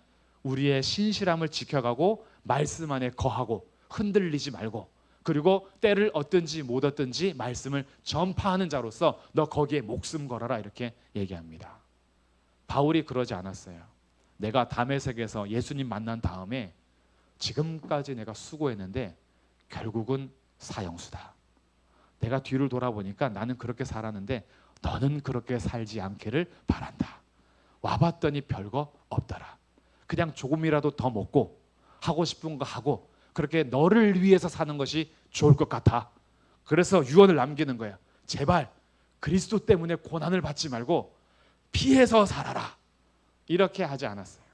우리의 신실함을 지켜가고 말씀 안에 거하고 흔들리지 말고 그리고 때를 얻든지 못 얻든지 말씀을 전파하는 자로서 너 거기에 목숨 걸어라 이렇게 얘기합니다. 바울이 그러지 않았어요. 내가 다메섹에서 예수님 만난 다음에 지금까지 내가 수고했는데 결국은 사형수다. 내가 뒤를 돌아보니까 나는 그렇게 살았는데 너는 그렇게 살지 않기를 바란다. 와봤더니 별거 없더라. 그냥 조금이라도 더 먹고 하고 싶은 거 하고 그렇게 너를 위해서 사는 것이 좋을 것 같아. 그래서 유언을 남기는 거야. 제발 그리스도 때문에 고난을 받지 말고 피해서 살아라. 이렇게 하지 않았어요.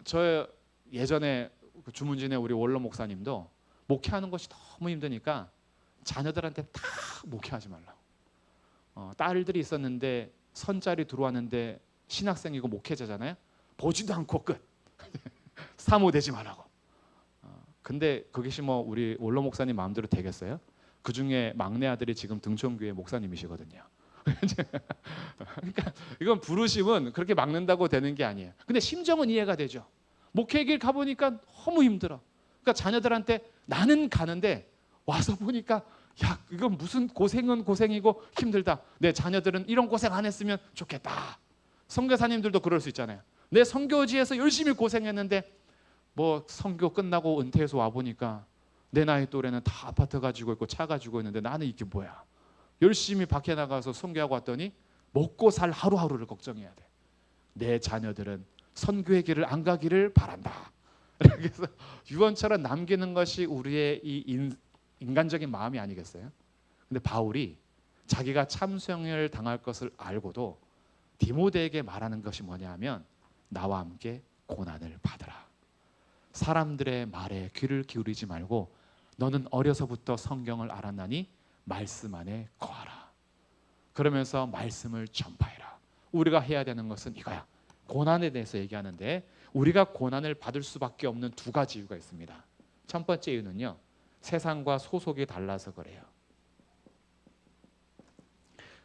저 예전에 주문진의 우리 원로 목사님도 목회하는 것이 너무 힘드니까 자녀들한테 다 목회하지 말라고. 딸들이 있었는데 선자리 들어왔는데 신학생이고 목회자잖아요. 보지도 않고 끝. 사모되지 말라고. 근데 그것이 뭐 우리 원로 목사님 마음대로 되겠어요? 그 중에 막내 아들이 지금 등촌교회 목사님이시거든요. 그러니까 이건 부르심은 그렇게 막는다고 되는 게 아니에요. 근데 심정은 이해가 되죠. 목회 길 가보니까 너무 힘들어. 그러니까 자녀들한테 나는 가는데 와서 보니까 야, 이건 무슨 고생은 고생이고 힘들다. 내 자녀들은 이런 고생 안 했으면 좋겠다. 선교사님들도 그럴 수 있잖아요. 내 선교지에서 열심히 고생했는데 뭐 선교 끝나고 은퇴해서 와 보니까 내 나이 또래는 다 아파트 가지고 있고 차 가지고 있는데 나는 이게 뭐야. 열심히 밖에 나가서 선교하고 왔더니 먹고 살 하루하루를 걱정해야 돼. 내 자녀들은 선교의 길을 안 가기를 바란다. 그래서 유언처럼 남기는 것이 우리의 이 인간적인 마음이 아니겠어요? 근데 바울이 자기가 참수형을 당할 것을 알고도 디모데에게 말하는 것이 뭐냐 하면 나와 함께 고난을 받으라. 사람들의 말에 귀를 기울이지 말고 너는 어려서부터 성경을 알았나니 말씀 안에 거하라. 그러면서 말씀을 전파해라. 우리가 해야 되는 것은 이거야. 고난에 대해서 얘기하는데 우리가 고난을 받을 수밖에 없는 두 가지 이유가 있습니다. 첫 번째 이유는요, 세상과 소속이 달라서 그래요.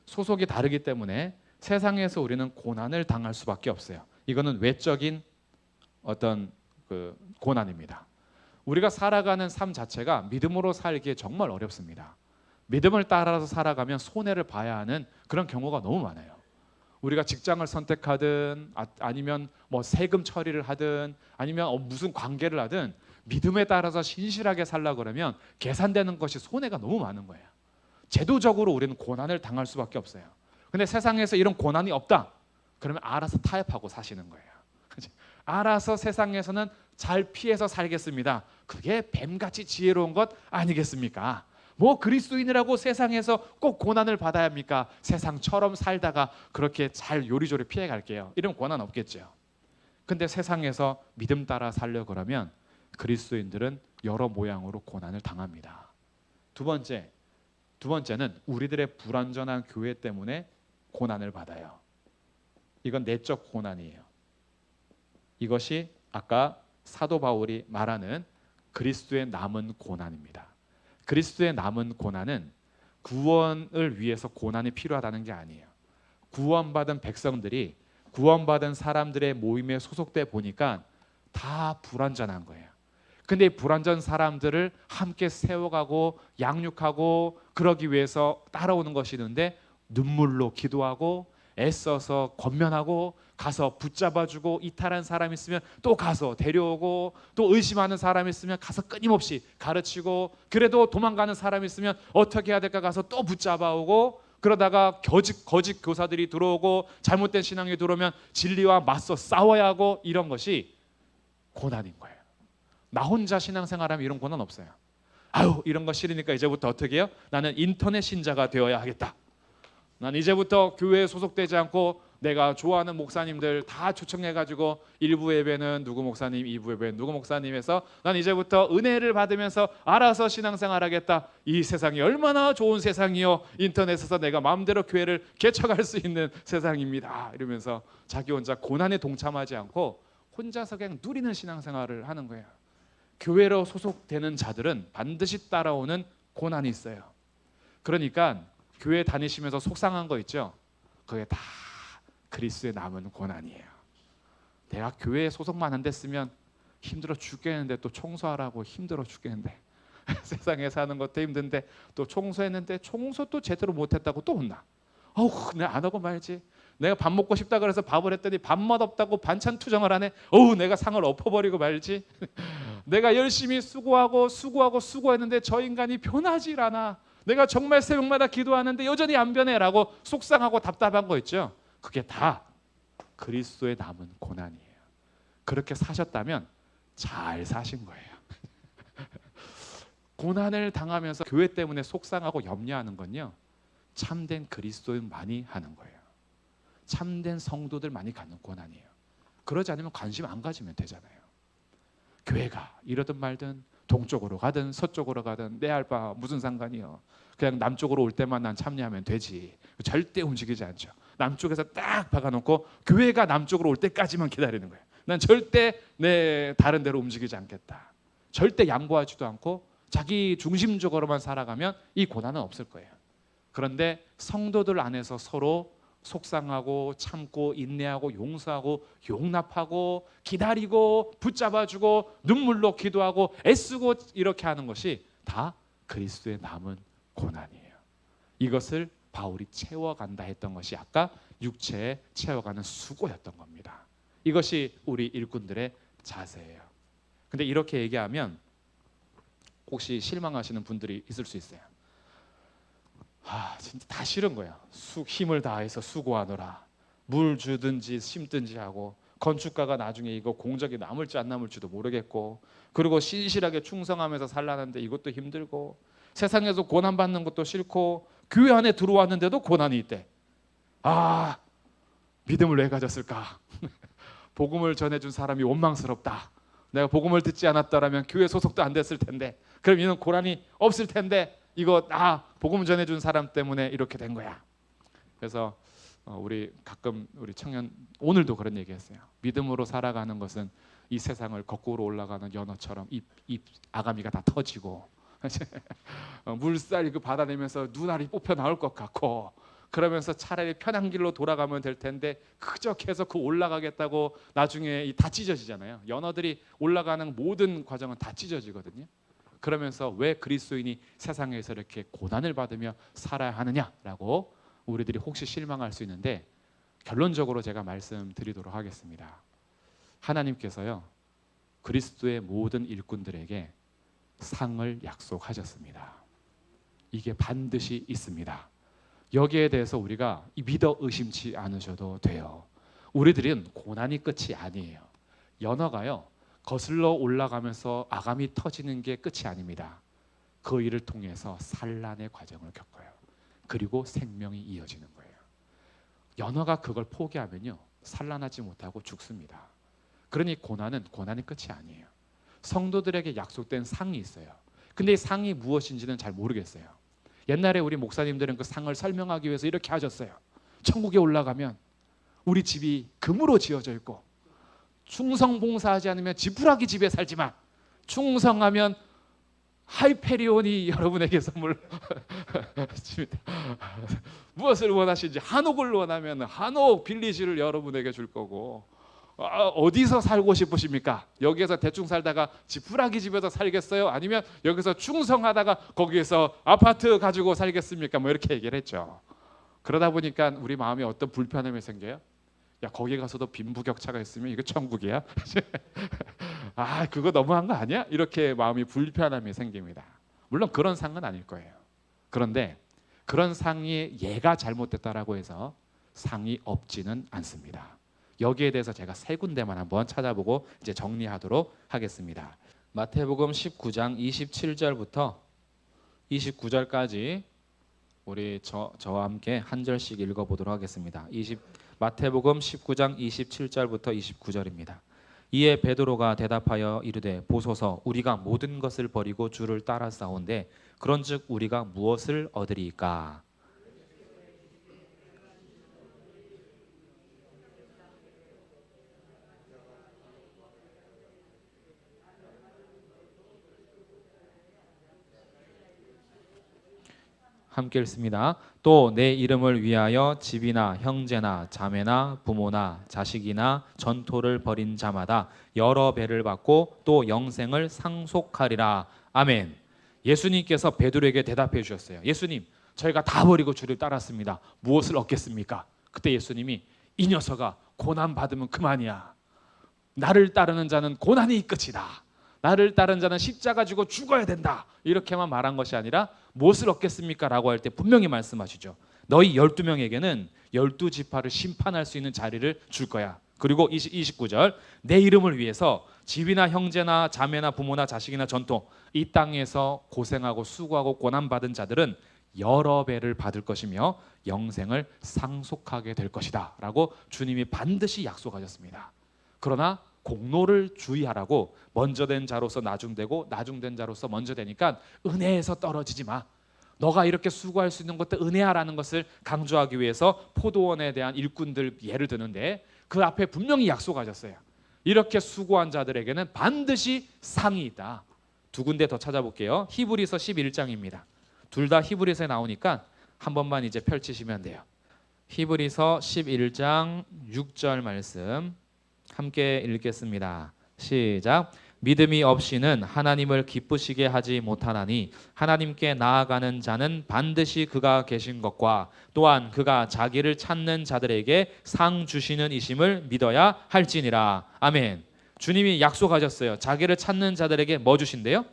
소속이 다르기 때문에 세상에서 우리는 고난을 당할 수밖에 없어요. 이거는 외적인 어떤 그 고난입니다. 우리가 살아가는 삶 자체가 믿음으로 살기에 정말 어렵습니다. 믿음을 따라서 살아가면 손해를 봐야 하는 그런 경우가 너무 많아요. 우리가 직장을 선택하든 아니면 뭐 세금 처리를 하든 아니면 무슨 관계를 하든 믿음에 따라서 신실하게 살려고 그러면 계산되는 것이 손해가 너무 많은 거예요. 제도적으로 우리는 고난을 당할 수밖에 없어요. 근데 세상에서 이런 고난이 없다. 그러면 알아서 타협하고 사시는 거예요. 알아서 세상에서는 잘 피해서 살겠습니다. 그게 뱀같이 지혜로운 것 아니겠습니까? 뭐 그리스도인이라고 세상에서 꼭 고난을 받아야 합니까? 세상처럼 살다가 그렇게 잘 요리조리 피해 갈게요. 이런 고난 없겠죠. 근데 세상에서 믿음 따라 살려고 그러면 그리스도인들은 여러 모양으로 고난을 당합니다. 두 번째는 우리들의 불완전한 교회 때문에 고난을 받아요. 이건 내적 고난이에요. 이것이 아까 사도 바울이 말하는 그리스도의 남은 고난입니다. 그리스도의 남은 고난은 구원을 위해서 고난이 필요하다는 게 아니에요. 구원받은 백성들이 구원받은 사람들의 모임에 소속돼 보니까 다 불완전한 거예요. 근데 이 불완전 사람들을 함께 세워가고 양육하고 그러기 위해서 따라오는 것이 있는데 눈물로 기도하고 애써서 권면하고 가서 붙잡아주고 이탈한 사람 있으면 또 가서 데려오고 또 의심하는 사람 있으면 가서 끊임없이 가르치고 그래도 도망가는 사람 있으면 어떻게 해야 될까 가서 또 붙잡아오고 그러다가 거짓 교사들이 들어오고 잘못된 신앙이 들어오면 진리와 맞서 싸워야 하고 이런 것이 고난인 거예요. 나 혼자 신앙생활하면 이런 고난 없어요. 아유 이런 거 싫으니까 이제부터 어떻게 해요? 나는 인터넷 신자가 되어야 하겠다. 난 이제부터 교회에 소속되지 않고 내가 좋아하는 목사님들 다 초청해가지고 1부 예배는 누구 목사님, 2부 예배는 누구 목사님에서 난 이제부터 은혜를 받으면서 알아서 신앙생활 하겠다. 이 세상이 얼마나 좋은 세상이요. 인터넷에서 내가 마음대로 교회를 개척할 수 있는 세상입니다. 이러면서 자기 혼자 고난에 동참하지 않고 혼자서 그냥 누리는 신앙생활을 하는 거예요. 교회로 소속되는 자들은 반드시 따라오는 고난이 있어요. 그러니까 교회 다니시면서 속상한 거 있죠? 그게 다 그리스도의 남은 고난이에요. 내가 교회에 소속만 안 됐으면 힘들어 죽겠는데 또 청소하라고 힘들어 죽겠는데 세상에 사는 것도 힘든데 또 청소했는데 청소도 제대로 못했다고 또 혼나. 어우 내가 안 하고 말지. 내가 밥 먹고 싶다 그래서 밥을 했더니 밥맛 없다고 반찬 투정을 하네. 어우 내가 상을 엎어버리고 말지. 내가 열심히 수고했는데 저 인간이 변하질 않아. 내가 정말 새벽마다 기도하는데 여전히 안 변해라고 속상하고 답답한 거 있죠. 그게 다 그리스도의 남은 고난이에요. 그렇게 사셨다면 잘 사신 거예요. 고난을 당하면서 교회 때문에 속상하고 염려하는 건요. 참된 그리스도인만이 하는 거예요. 참된 성도들만이 갖는 고난이에요. 그러지 않으면 관심 안 가지면 되잖아요. 교회가 이러든 말든 동쪽으로 가든 서쪽으로 가든 내 알 바 무슨 상관이요. 그냥 남쪽으로 올 때만 난 참여하면 되지. 절대 움직이지 않죠. 남쪽에서 딱 박아놓고 교회가 남쪽으로 올 때까지만 기다리는 거예요. 난 절대 내 다른 데로 움직이지 않겠다. 절대 양보하지도 않고 자기 중심적으로만 살아가면 이 고난은 없을 거예요. 그런데 성도들 안에서 서로 속상하고 참고 인내하고 용서하고 용납하고 기다리고 붙잡아주고 눈물로 기도하고 애쓰고 이렇게 하는 것이 다 그리스도의 남은 고난이에요. 이것을 바울이 채워간다 했던 것이 아까 육체에 채워가는 수고였던 겁니다. 이것이 우리 일꾼들의 자세예요. 근데 이렇게 얘기하면 혹시 실망하시는 분들이 있을 수 있어요. 진짜 다 싫은 거야. 힘을 다해서 수고하느라 물 주든지 심든지 하고, 건축가가 나중에 이거 공적이 남을지 안 남을지도 모르겠고, 그리고 신실하게 충성하면서 살라는데 이것도 힘들고, 세상에서 고난 받는 것도 싫고, 교회 안에 들어왔는데도 고난이 있대. 믿음을 왜 가졌을까? 복음을 전해준 사람이 원망스럽다. 내가 복음을 듣지 않았더라면 교회 소속도 안 됐을 텐데, 그럼 이는 고난이 없을 텐데, 이거 복음 전해준 사람 때문에 이렇게 된 거야. 그래서 우리 가끔 우리 청년 오늘도 그런 얘기했어요. 믿음으로 살아가는 것은 이 세상을 거꾸로 올라가는 연어처럼 입 아가미가 다 터지고 물살 받아내면서 눈알이 뽑혀 나올 것 같고, 그러면서 차라리 편한 길로 돌아가면 될 텐데 그저 계속 그 올라가겠다고 나중에 다 찢어지잖아요. 연어들이 올라가는 모든 과정은 다 찢어지거든요. 그러면서 왜 그리스도인이 세상에서 이렇게 고난을 받으며 살아야 하느냐라고 우리들이 혹시 실망할 수 있는데, 결론적으로 제가 말씀드리도록 하겠습니다. 하나님께서요, 그리스도의 모든 일꾼들에게 상을 약속하셨습니다. 이게 반드시 있습니다. 여기에 대해서 우리가 믿어 의심치 않으셔도 돼요. 우리들은 고난이 끝이 아니에요. 연어가요, 거슬러 올라가면서 아감이 터지는 게 끝이 아닙니다. 그 일을 통해서 산란의 과정을 겪어요. 그리고 생명이 이어지는 거예요. 연어가 그걸 포기하면요, 산란하지 못하고 죽습니다. 그러니 고난이 끝이 아니에요. 성도들에게 약속된 상이 있어요. 근데 이 상이 무엇인지는 잘 모르겠어요. 옛날에 우리 목사님들은 그 상을 설명하기 위해서 이렇게 하셨어요. 천국에 올라가면 우리 집이 금으로 지어져 있고, 충성 봉사하지 않으면 지푸라기 집에 살지만 충성하면 하이페리온이 여러분에게 선물 줍니다. 무엇을 원하시는지, 한옥을 원하면 한옥 빌리지를 여러분에게 줄 거고, 어디서 살고 싶으십니까? 여기에서 대충 살다가 지푸라기 집에서 살겠어요? 아니면 여기서 충성하다가 거기에서 아파트 가지고 살겠습니까? 뭐 이렇게 얘기를 했죠. 그러다 보니까 우리 마음에 어떤 불편함이 생겨요. 야, 거기 가서도 빈부격차가 있으면 이거 천국이야? 그거 너무한 거 아니야? 이렇게 마음이 불편함이 생깁니다. 물론 그런 상은 아닐 거예요. 그런데 그런 상이 얘가 잘못됐다라고 해서 상이 없지는 않습니다. 여기에 대해서 제가 세 군데만 한번 찾아보고 이제 정리하도록 하겠습니다. 마태복음 19장 27절부터 29절까지 우리 저와 함께 한 절씩 읽어보도록 하겠습니다. 마태복음 19장 27절부터 29절입니다. 이에 베드로가 대답하여 이르되 보소서, 우리가 모든 것을 버리고 주를 따라 싸운데 그런즉 우리가 무엇을 얻으리이까? 함께 읽습니다. 또 내 이름을 위하여 집이나 형제나 자매나 부모나 자식이나 전토를 벌인 자마다 여러 배를 받고 또 영생을 상속하리라. 아멘. 예수님께서 베드로에게 대답해 주셨어요. 예수님, 저희가 다 버리고 주를 따랐습니다. 무엇을 얻겠습니까? 그때 예수님이, 이 녀석아, 고난 받으면 그만이야. 나를 따르는 자는 고난이 끝이다. 나를 따르는 자는 십자가 지고 죽어야 된다. 이렇게만 말한 것이 아니라 무엇을 얻겠습니까? 라고 할 때 분명히 말씀하시죠. 너희 12명에게는 12지파를 심판할 수 있는 자리를 줄 거야. 그리고 29절, 내 이름을 위해서 집이나 형제나 자매나 부모나 자식이나 전토, 이 땅에서 고생하고 수고하고 고난받은 자들은 여러 배를 받을 것이며 영생을 상속하게 될 것이다 라고 주님이 반드시 약속하셨습니다. 그러나 공로를 주의하라고, 먼저 된 자로서 나중되고 나중된 자로서 먼저 되니까 은혜에서 떨어지지 마. 너가 이렇게 수고할 수 있는 것도 은혜야라는 것을 강조하기 위해서 포도원에 대한 일꾼들 예를 드는데, 그 앞에 분명히 약속하셨어요. 이렇게 수고한 자들에게는 반드시 상이 있다. 두 군데 더 찾아볼게요. 히브리서 11장입니다. 둘 다 히브리서에 나오니까 한 번만 이제 펼치시면 돼요. 히브리서 11장 6절 말씀 함께 읽겠습니다. 시작. 믿음이 없이는 하나님을 기쁘시게 하지 못하나니 하나님께 나아가는 자는 반드시 그가 계신 것과 또한 그가 자기를 찾는 자들에게 상 주시는 이심을 믿어야 할지니라. 아멘. 주님이 약속하셨어요. 자기를 찾는 자들에게 뭐 주신대요?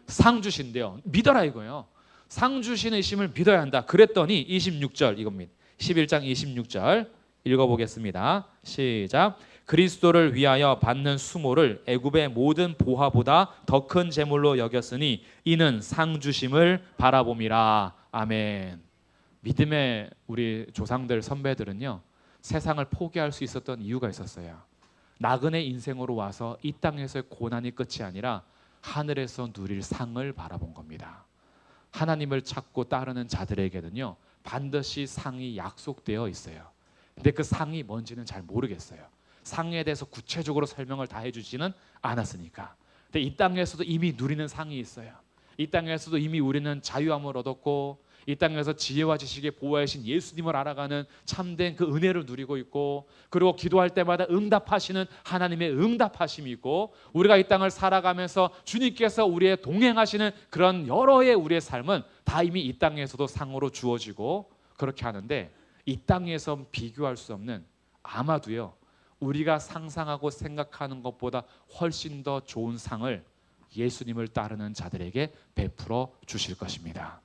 상 주신대요. 믿어라 이거예요. 상 주시는 이심을 믿어야 한다. 그랬더니 26절 이겁니다. 11장 26절 읽어보겠습니다. 시작. 그리스도를 위하여 받는 수모를 애굽의 모든 보화보다 더 큰 재물로 여겼으니 이는 상 주심을 바라봄이라. 아멘. 믿음의 우리 조상들 선배들은요, 세상을 포기할 수 있었던 이유가 있었어요. 나그네 인생으로 와서 이 땅에서의 고난이 끝이 아니라 하늘에서 누릴 상을 바라본 겁니다. 하나님을 찾고 따르는 자들에게는요, 반드시 상이 약속되어 있어요. 근데 그 상이 뭔지는 잘 모르겠어요. 상에 대해서 구체적으로 설명을 다 해주지는 않았으니까. 근데 이 땅에서도 이미 누리는 상이 있어요. 이 땅에서도 이미 우리는 자유함을 얻었고, 이 땅에서 지혜와 지식의 보호하신 예수님을 알아가는 참된 그 은혜를 누리고 있고, 그리고 기도할 때마다 응답하시는 하나님의 응답하심이 있고, 우리가 이 땅을 살아가면서 주님께서 우리의 동행하시는 그런 여러의 우리의 삶은 다 이미 이 땅에서도 상으로 주어지고 그렇게 하는데, 이 땅에서 비교할 수 없는, 아마도요 우리가 상상하고 생각하는 것보다 훨씬 더 좋은 상을 예수님을 따르는 자들에게 베풀어 주실 것입니다.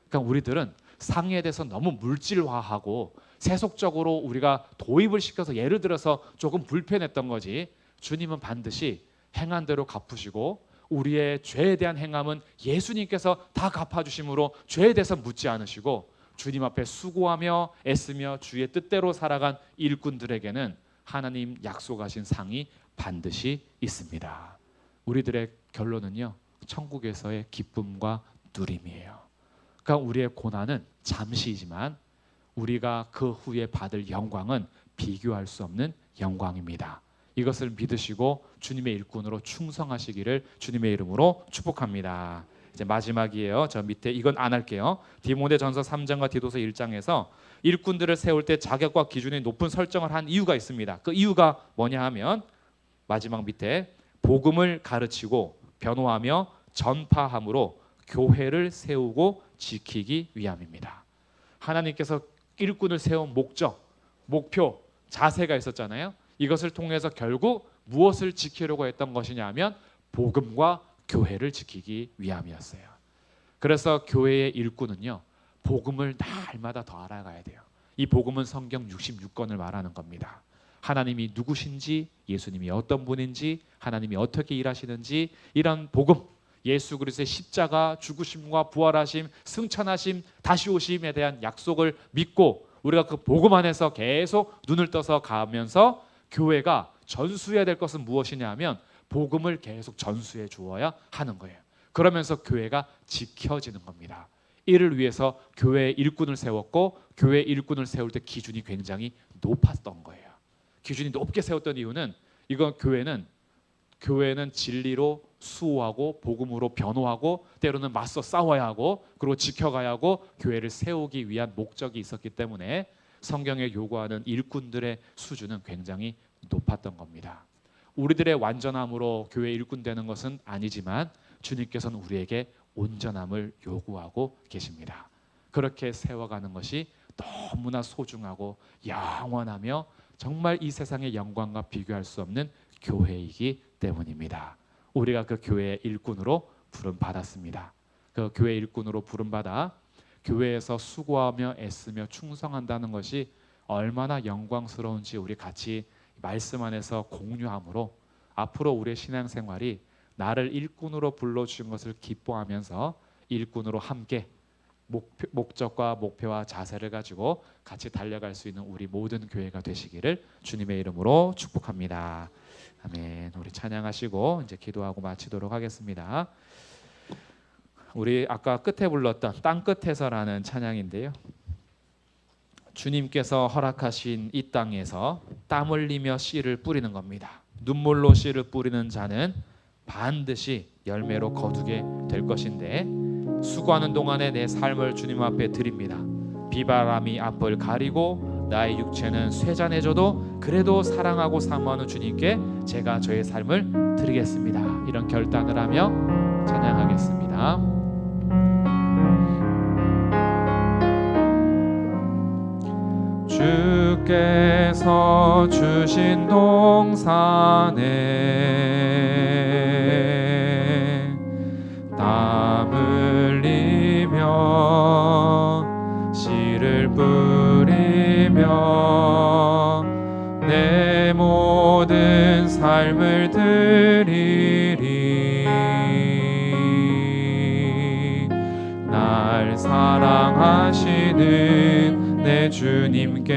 그러니까 우리들은 상에 대해서 너무 물질화하고 세속적으로 우리가 도입을 시켜서, 예를 들어서 조금 불편했던 거지, 주님은 반드시 행한 대로 갚으시고 우리의 죄에 대한 행함은 예수님께서 다 갚아주심으로 죄에 대해서 묻지 않으시고, 주님 앞에 수고하며 애쓰며 주의 뜻대로 살아간 일꾼들에게는 하나님 약속하신 상이 반드시 있습니다. 우리들의 결론은요, 천국에서의 기쁨과 누림이에요. 그러니까 우리의 고난은 잠시이지만 우리가 그 후에 받을 영광은 비교할 수 없는 영광입니다. 이것을 믿으시고 주님의 일꾼으로 충성하시기를 주님의 이름으로 축복합니다. 이제 마지막이에요. 저 밑에 이건 안 할게요. 디모데전서 3장과 디도서 1장에서 일꾼들을 세울 때 자격과 기준이 높은 설정을 한 이유가 있습니다. 그 이유가 뭐냐 하면 마지막 밑에 복음을 가르치고 변호하며 전파함으로 교회를 세우고 지키기 위함입니다. 하나님께서 일꾼을 세운 목적, 목표, 자세가 있었잖아요. 이것을 통해서 결국 무엇을 지키려고 했던 것이냐 하면 복음과 교회를 지키기 위함이었어요. 그래서 교회의 일꾼은요, 복음을 날마다 더 알아가야 돼요. 이 복음은 성경 66권을 말하는 겁니다. 하나님이 누구신지, 예수님이 어떤 분인지, 하나님이 어떻게 일하시는지, 이런 복음, 예수 그리스도의 십자가, 죽으심과 부활하심, 승천하심, 다시 오심에 대한 약속을 믿고 우리가 그 복음 안에서 계속 눈을 떠서 가면서 교회가 전수해야 될 것은 무엇이냐 하면 복음을 계속 전수해 주어야 하는 거예요. 그러면서 교회가 지켜지는 겁니다. 이를 위해서 교회의 일꾼을 세웠고, 교회 일꾼을 세울 때 기준이 굉장히 높았던 거예요. 기준이 높게 세웠던 이유는, 이건 교회는 진리로 수호하고 복음으로 변호하고 때로는 맞서 싸워야 하고 그리고 지켜가야 하고 교회를 세우기 위한 목적이 있었기 때문에 성경에 요구하는 일꾼들의 수준은 굉장히 높았던 겁니다. 우리들의 완전함으로 교회 일꾼 되는 것은 아니지만 주님께서는 우리에게 온전함을 요구하고 계십니다. 그렇게 세워가는 것이 너무나 소중하고 영원하며 정말 이 세상의 영광과 비교할 수 없는 교회이기 때문입니다. 우리가 그 교회의 일꾼으로 부름받았습니다. 그 교회 일꾼으로 부름받아 교회에서 수고하며 애쓰며 충성한다는 것이 얼마나 영광스러운지 우리 같이 말씀 안에서 공유함으로 앞으로 우리의 신앙생활이 나를 일꾼으로 불러주신 것을 기뻐하면서 일꾼으로 함께 목적과 목표와 자세를 가지고 같이 달려갈 수 있는 우리 모든 교회가 되시기를 주님의 이름으로 축복합니다. 아멘. 우리 찬양하시고 이제 기도하고 마치도록 하겠습니다. 우리 아까 끝에 불렀던 땅끝에서라는 찬양인데요, 주님께서 허락하신 이 땅에서 땀 흘리며 씨를 뿌리는 겁니다. 눈물로 씨를 뿌리는 자는 반드시 열매로 거두게 될 것인데, 수고하는 동안에 내 삶을 주님 앞에 드립니다. 비바람이 앞을 가리고 나의 육체는 쇠잔해져도 그래도 사랑하고 사모하는 주님께 제가 저의 삶을 드리겠습니다. 이런 결단을 하며 찬양하겠습니다. 주께서 주신 동산에 땀 흘리며 씨를 뿌리며 내 모든 삶을 드리리. 날 사랑하시는 내 주님께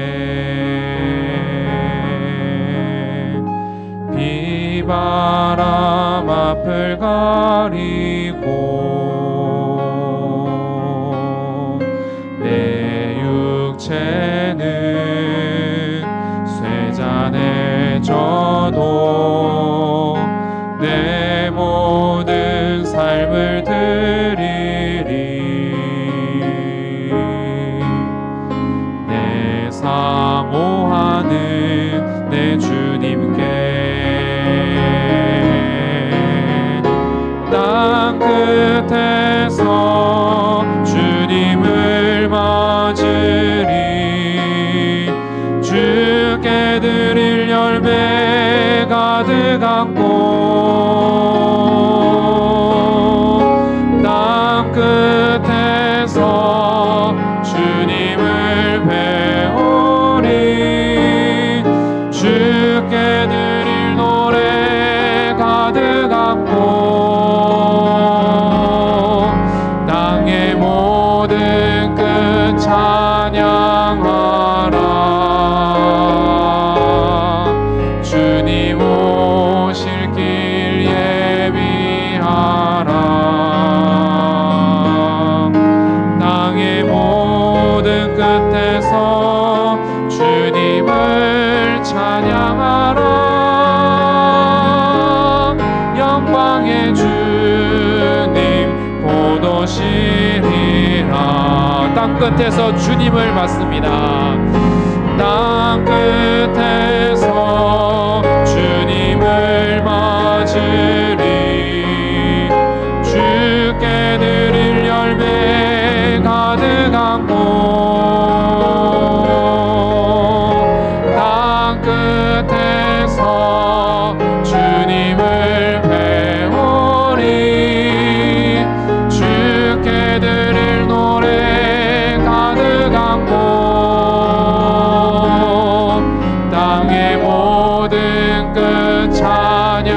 비바람 앞을 가리고 내 육체는 쇠잔에 져도 내 모든 삶을 드리리. 내 사모하는 내 주님께 땅 끝에서 주님을 맞으리. 주께 드릴 열매 가득 안고 땅 끝에서 주님을 배우리. 주께 드릴 노래 가득 안고 땅의 모든 끝 찬양하라. 주님 오실 길 예비하라. 땅의 모든 끝에서 주님을 찬양하라. 영광의 주님 곧 오시리라. 땅 끝에서 주님을 맞습니다. 땅 끝에서 주님을 맞으리. 주께 드릴 열매 가득 안고 땅 끝에서 주님을 배우리. 주께 드릴 노래 가득 안고 땅의 모든 끝 찬양하라.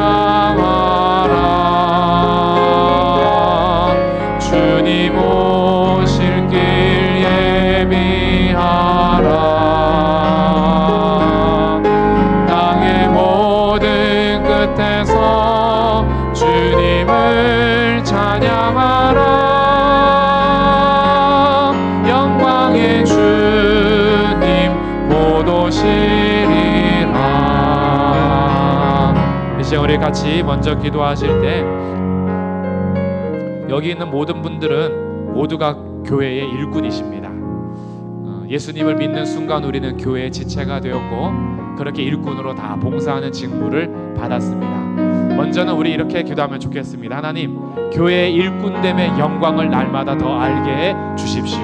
주님 오실 길 예비하라. 땅의 모든 끝에서 주님을 찬양하라. 영광의 주님 곧 오시리라. 이제 우리 같이 먼저 기도하실 때 여기 있는 모든 분들은 모두가 교회의 일꾼이십니다. 예수님을 믿는 순간 우리는 교회의 지체가 되었고 그렇게 일꾼으로 다 봉사하는 직무를 받았습니다. 먼저는 우리 이렇게 기도하면 좋겠습니다. 하나님, 교회의 일꾼됨의 영광을 날마다 더 알게 해 주십시오.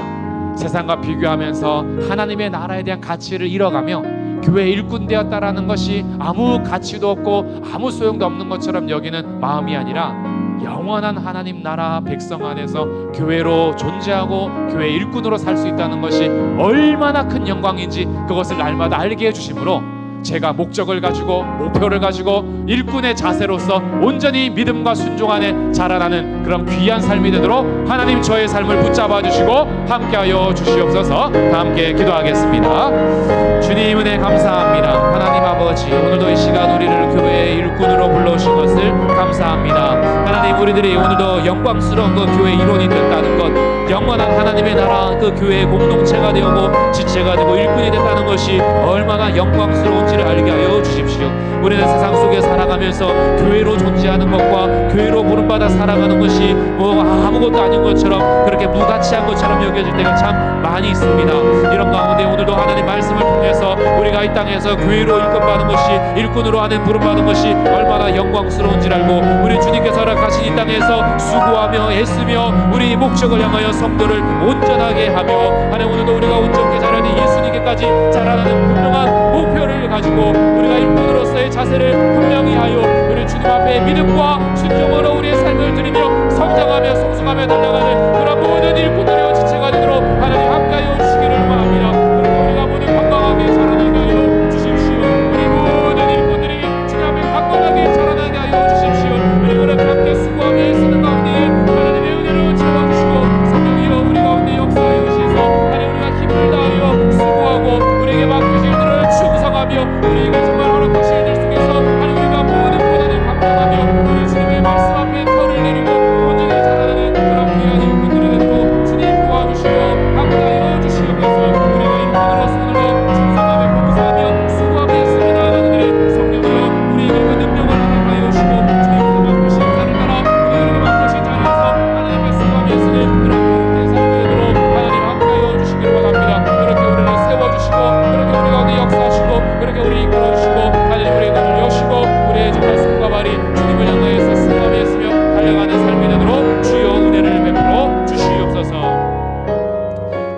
세상과 비교하면서 하나님의 나라에 대한 가치를 잃어가며 교회의 일꾼 되었다라는 것이 아무 가치도 없고 아무 소용도 없는 것처럼 여기는 마음이 아니라 영원한 하나님 나라 백성 안에서 교회로 존재하고 교회 일꾼으로 살 수 있다는 것이 얼마나 큰 영광인지 그것을 날마다 알게 해주심으로 제가 목적을 가지고 목표를 가지고 일꾼의 자세로서 온전히 믿음과 순종 안에 자라나는 그런 귀한 삶이 되도록 하나님 저의 삶을 붙잡아 주시고 함께하여 주시옵소서. 다 함께 기도하겠습니다. 주님 은혜 감사합니다. 하나님 아버지, 오늘도 이 시간 우리를 교회의 일꾼으로 불러오신 것을 감사합니다. 하나님, 우리들이 오늘도 영광스러운 그 교회 일원이 됐다는 것 영원한 하나님의 나라 그 교회의 공동체가 되고 지체가 되고 일꾼이 됐다는 것이 얼마나 영광스러운지를 알게 하여 주십시오. 우리는 세상 속에 살아가면서 교회로 존재하는 것과 교회로 부름받아 살아가는 것이 뭐 아무것도 아닌 것처럼 그렇게 무가치한 것처럼 여겨질 때가 참 많이 있습니다. 이런 가운데 오늘도 하나님 말씀을 통해서 우리가 이 땅에서 교회로 일꾼받는 것이, 일꾼으로 하는 부름받는 것이 얼마나 영광스러운지를 알고 우리 주님께서 허락하신 이 땅에서 수고하며 애쓰며 우리 목적을 향하여 성도를 온전하게 하며 하나님 오늘도 우리가 온전케 자라는 예수님께까지 자라나는 분명한 목표를 가지고 우리가 일꾼으로서의 자세를 분명히 하여 우리 주님 앞에 믿음과 순종으로 우리의 삶을 드리며 성장하며 성숙하며 달려가는 그런 모든 일꾼들의 지체가 되도록 하나님 함께하여 주시기를 원합니다. 그리고 우리가 모두 건강하게 자라나게 하여 주십시오. 우리 모든 일꾼들이 주님 앞에 건강하게 자라나게 하여 주십시오. 그리고 우리 함께 수고하며 애쓰는 가운데 하나님의 은혜로 채워주시고 성령이여 우리 가운데 역사하여 주셔서 하나님 우리가 힘을 다하여 수고하고 우리에게 맡기신 일들을 충성하며 우리에게 정말 허락하신 일들 속에서 하나님 우리가 모든 고난을 감당하며 우리 주님의 말씀 앞에 털을 내리고 온전히 자라나는 그런 귀한 일꾼들이 되고 주님 도와주시고 함께하여 주시옵소서. 우리가 일꾼으로서 오늘도 충성하며 봉사하며 수고하며 애쓰며 나아가는 일에 성령으로 우리에게 그 능력을 허락하여 주시고 주님께서 맡기신 자를 따라 우리에게 맡기신 자리에서 하나님의 수고하며 애쓰는 그런 모든 삶이 되도록 하나님 함께하여 주시기를 원합니다. 그렇게 우리를 세워주시고 그렇게 우리 가운데 역사하시고 그렇게 우리 이끌어주시고 하나님 우리의 눈을 여시고 우리의 정말 손과 발이 주님을 향하여서 수고하며 애쓰며 달려가는 삶이 되도록 주여 은혜를 베풀어 주시옵소서.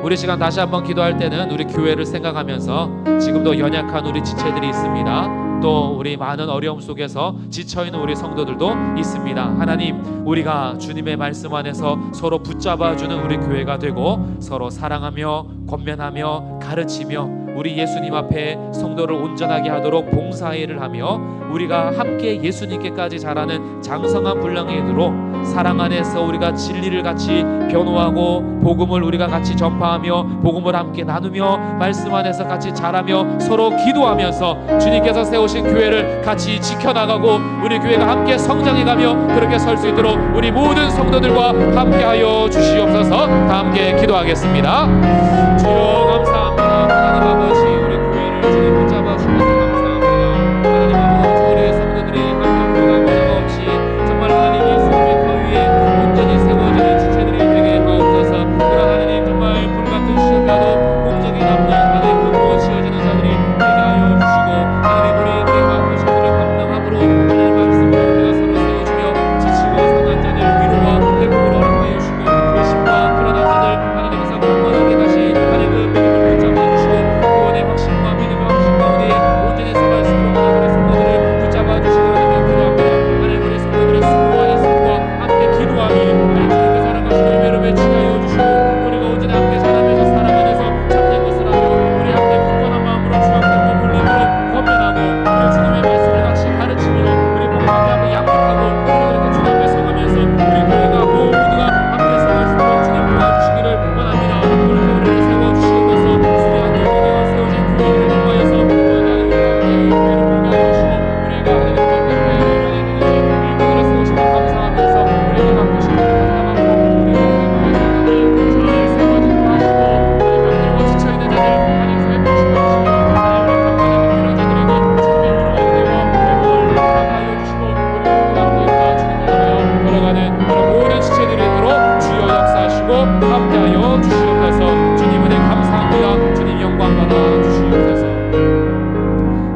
우리 시간 다시 한번 기도할 때는 우리 교회를 생각하면서 지금도 연약한 우리 지체들이 있습니다. 또 우리 많은 어려움 속에서 지쳐있는 우리 성도들도 있습니다. 하나님 우리가 주님의 말씀 안에서 서로 붙잡아주는 우리 교회가 되고 서로 사랑하며 권면하며 가르치며 우리 예수님 앞에 성도를 온전하게 하도록 봉사일을 하며 우리가 함께 예수님께까지 자라는 장성한 분량에 이르도록 사랑 안에서 우리가 진리를 같이 변호하고 복음을 우리가 같이 전파하며 복음을 함께 나누며 말씀 안에서 같이 자라며 서로 기도하면서 주님께서 세우신 교회를 같이 지켜나가고 우리 교회가 함께 성장해가며 그렇게 설 수 있도록 우리 모든 성도들과 함께하여 주시옵소서. 다 함께 기도하겠습니다. 주여 감사합니다. 하나님 아버지 우리 교회를 주님 붙잡아 주셔서 감사합니다. 하나님 아버지 우리의 성도들이 각종 고난 고난 없이 정말 하나님 예수님의 터 위에 온전히 세워지는 지체들이 되게 하옵소서. 그런 하나님 정말 불같은 시험에도 공적이 남는 하나님 그 무엇 지어지는 자들이 되게 하여 주시고 하나님 우리에게 맡기신 일을 감당함으로 하나님 말씀으로 우리가 서로 세워주며 지치고 상한 자들 위로와 회복을 허락하여 주시고 의심과 불안한 자들 하나님께서 강건하게 다시 하나님 그 믿음을 붙잡아 주시고 구원의 확신과 믿음의 확신 가운데 온전히 서갈 수 있도록 하나님 우리 성도들을 붙잡아 주시고 하나님 기도합니다. 하나님 우리 성도들의 수고와 애씀과 함께 기도하며 하나님 주님께서 허락하신 열매를 맺히게 하여 주시고 우리가 온전히 함께 자라면서 살아가면서 참된 것을 하며 우리 함께 굳건한 마음으로 주 앞에 몸을 흘리도록 권면하고 우리 주님의 말씀을 같이 가르치며 우리 몸과 함께 양육하고 그렇게 주님 앞에 서가면서 우리 교회가 모두가 함께 서갈 수 있도록 주님 도와주시기를 원합니다. 그렇게 우리를 세워주시옵소서. 수비하는 우리가 세워진 교회를 통하여서 오늘 우리 가운데 이 교회를 불게 하여 주시고 우리가 하나님 앞에 교회를 이뤄내듯이 일꾼으로 세우시고 감사하면서 우리에게 맡기신 일을 감당하고 우리 가운데 모인 성도들 잘 세워지도록 하시고 하나님 병들고 지쳐있는 자들 하나님 회복시켜 주시며 하나님 우리 강건하게 필요한 자들에게 주님의 위로와 은혜와 회복을 허락하여 주시고 우리 모두가 함께 주님을 향하여 걸어가는 그런 모든 지체들이 있도록 주여 역사하시고 함께하여 주시옵소서. 주님 은혜 감사합니다. 주님 영광 받아 주시옵소서.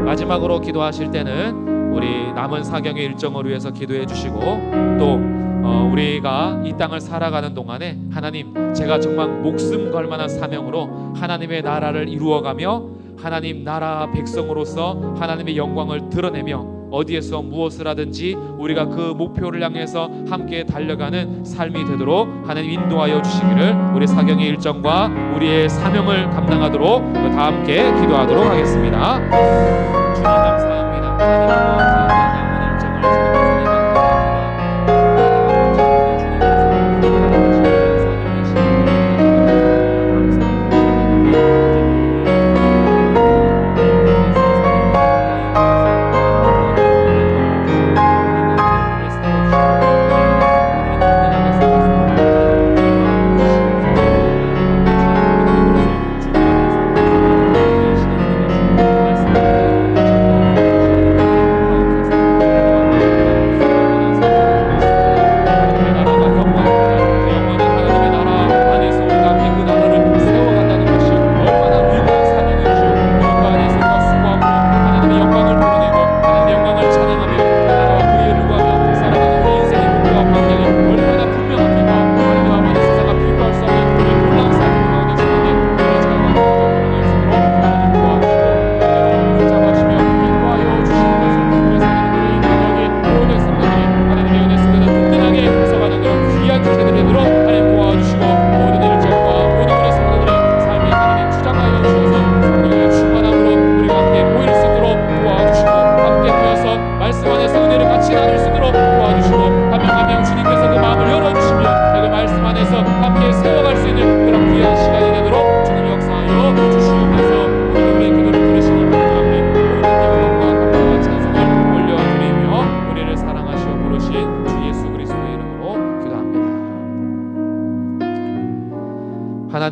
마지막으로 기도하실 때는 우리 남은 사경의 일정을 위해서 기도해 주시고 또 우리가 이 땅을 살아가는 동안에 하나님 제가 정말 목숨 걸 만한 사명으로 하나님의 나라를 이루어가며 하나님 나라 백성으로서 하나님의 영광을 드러내며 어디에서 무엇을 하든지 우리가 그 목표를 향해서 함께 달려가는 삶이 되도록 하나님 인도하여 주시기를 우리 사경의 일정과 우리의 사명을 감당하도록 다 함께 기도하도록 하겠습니다. 주님 감사합니다. 하나님 아버지 남은 일정을 주님의 손에 맡겨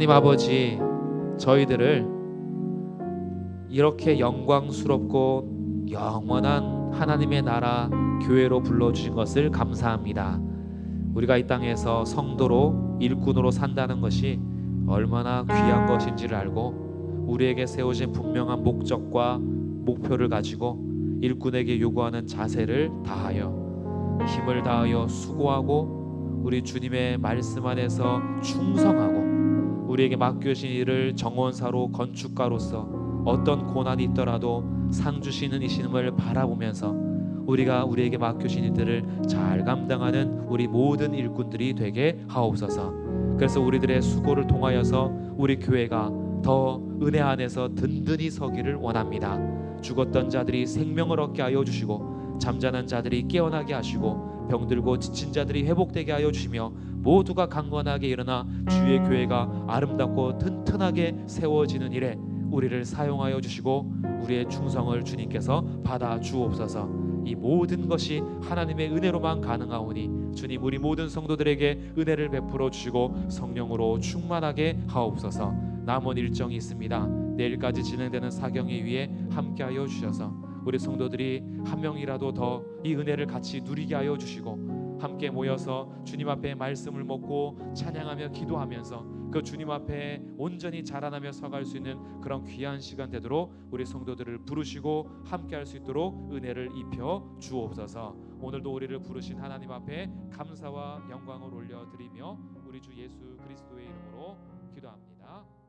하나님 아버지, 저희들을 이렇게 영광스럽고 영원한 하나님의 나라 교회로 불러주신 것을 감사합니다. 우리가 이 땅에서 성도로 일꾼으로 산다는 것이 얼마나 귀한 것인지를 알고 우리에게 세워진 분명한 목적과 목표를 가지고 일꾼에게 요구하는 자세를 다하여 힘을 다하여 수고하고 우리 주님의 말씀 안에서 충성하고 우리에게 맡겨진 일을 정원사로 건축가로서 어떤 고난이 있더라도 상 주시는 이심을 바라보면서 우리가 우리에게 맡겨진 일들을 잘 감당하는 우리 모든 일꾼들이 되게 하옵소서. 그래서 우리들의 수고를 통하여서 우리 교회가 더 은혜 안에서 든든히 서기를 원합니다. 죽었던 자들이 생명을 얻게 하여 주시고 잠자는 자들이 깨어나게 하시고 병들고 지친 자들이 회복되게 하여 주시며 모두가 강건하게 일어나 주의 교회가 아름답고 튼튼하게 세워지는 일에 우리를 사용하여 주시고 우리의 충성을 주님께서 받아 주옵소서. 이 모든 것이 하나님의 은혜로만 가능하오니 주님 우리 모든 성도들에게 은혜를 베풀어 주시고 성령으로 충만하게 하옵소서. 남은 일정이 있습니다. 내일까지 진행되는 사경회 위에 함께하여 주셔서 우리 성도들이 한 명이라도 더 이 은혜를 같이 누리게 하여 주시고 함께 모여서 주님 앞에 말씀을 먹고 찬양하며 기도하면서 그 주님 앞에 온전히 자라나며 서갈 수 있는 그런 귀한 시간 되도록 우리 성도들을 부르시고 함께할 수 있도록 은혜를 입혀 주옵소서. 오늘도 우리를 부르신 하나님 앞에 감사와 영광을 올려드리며 우리 주 예수 그리스도의 이름으로 기도합니다.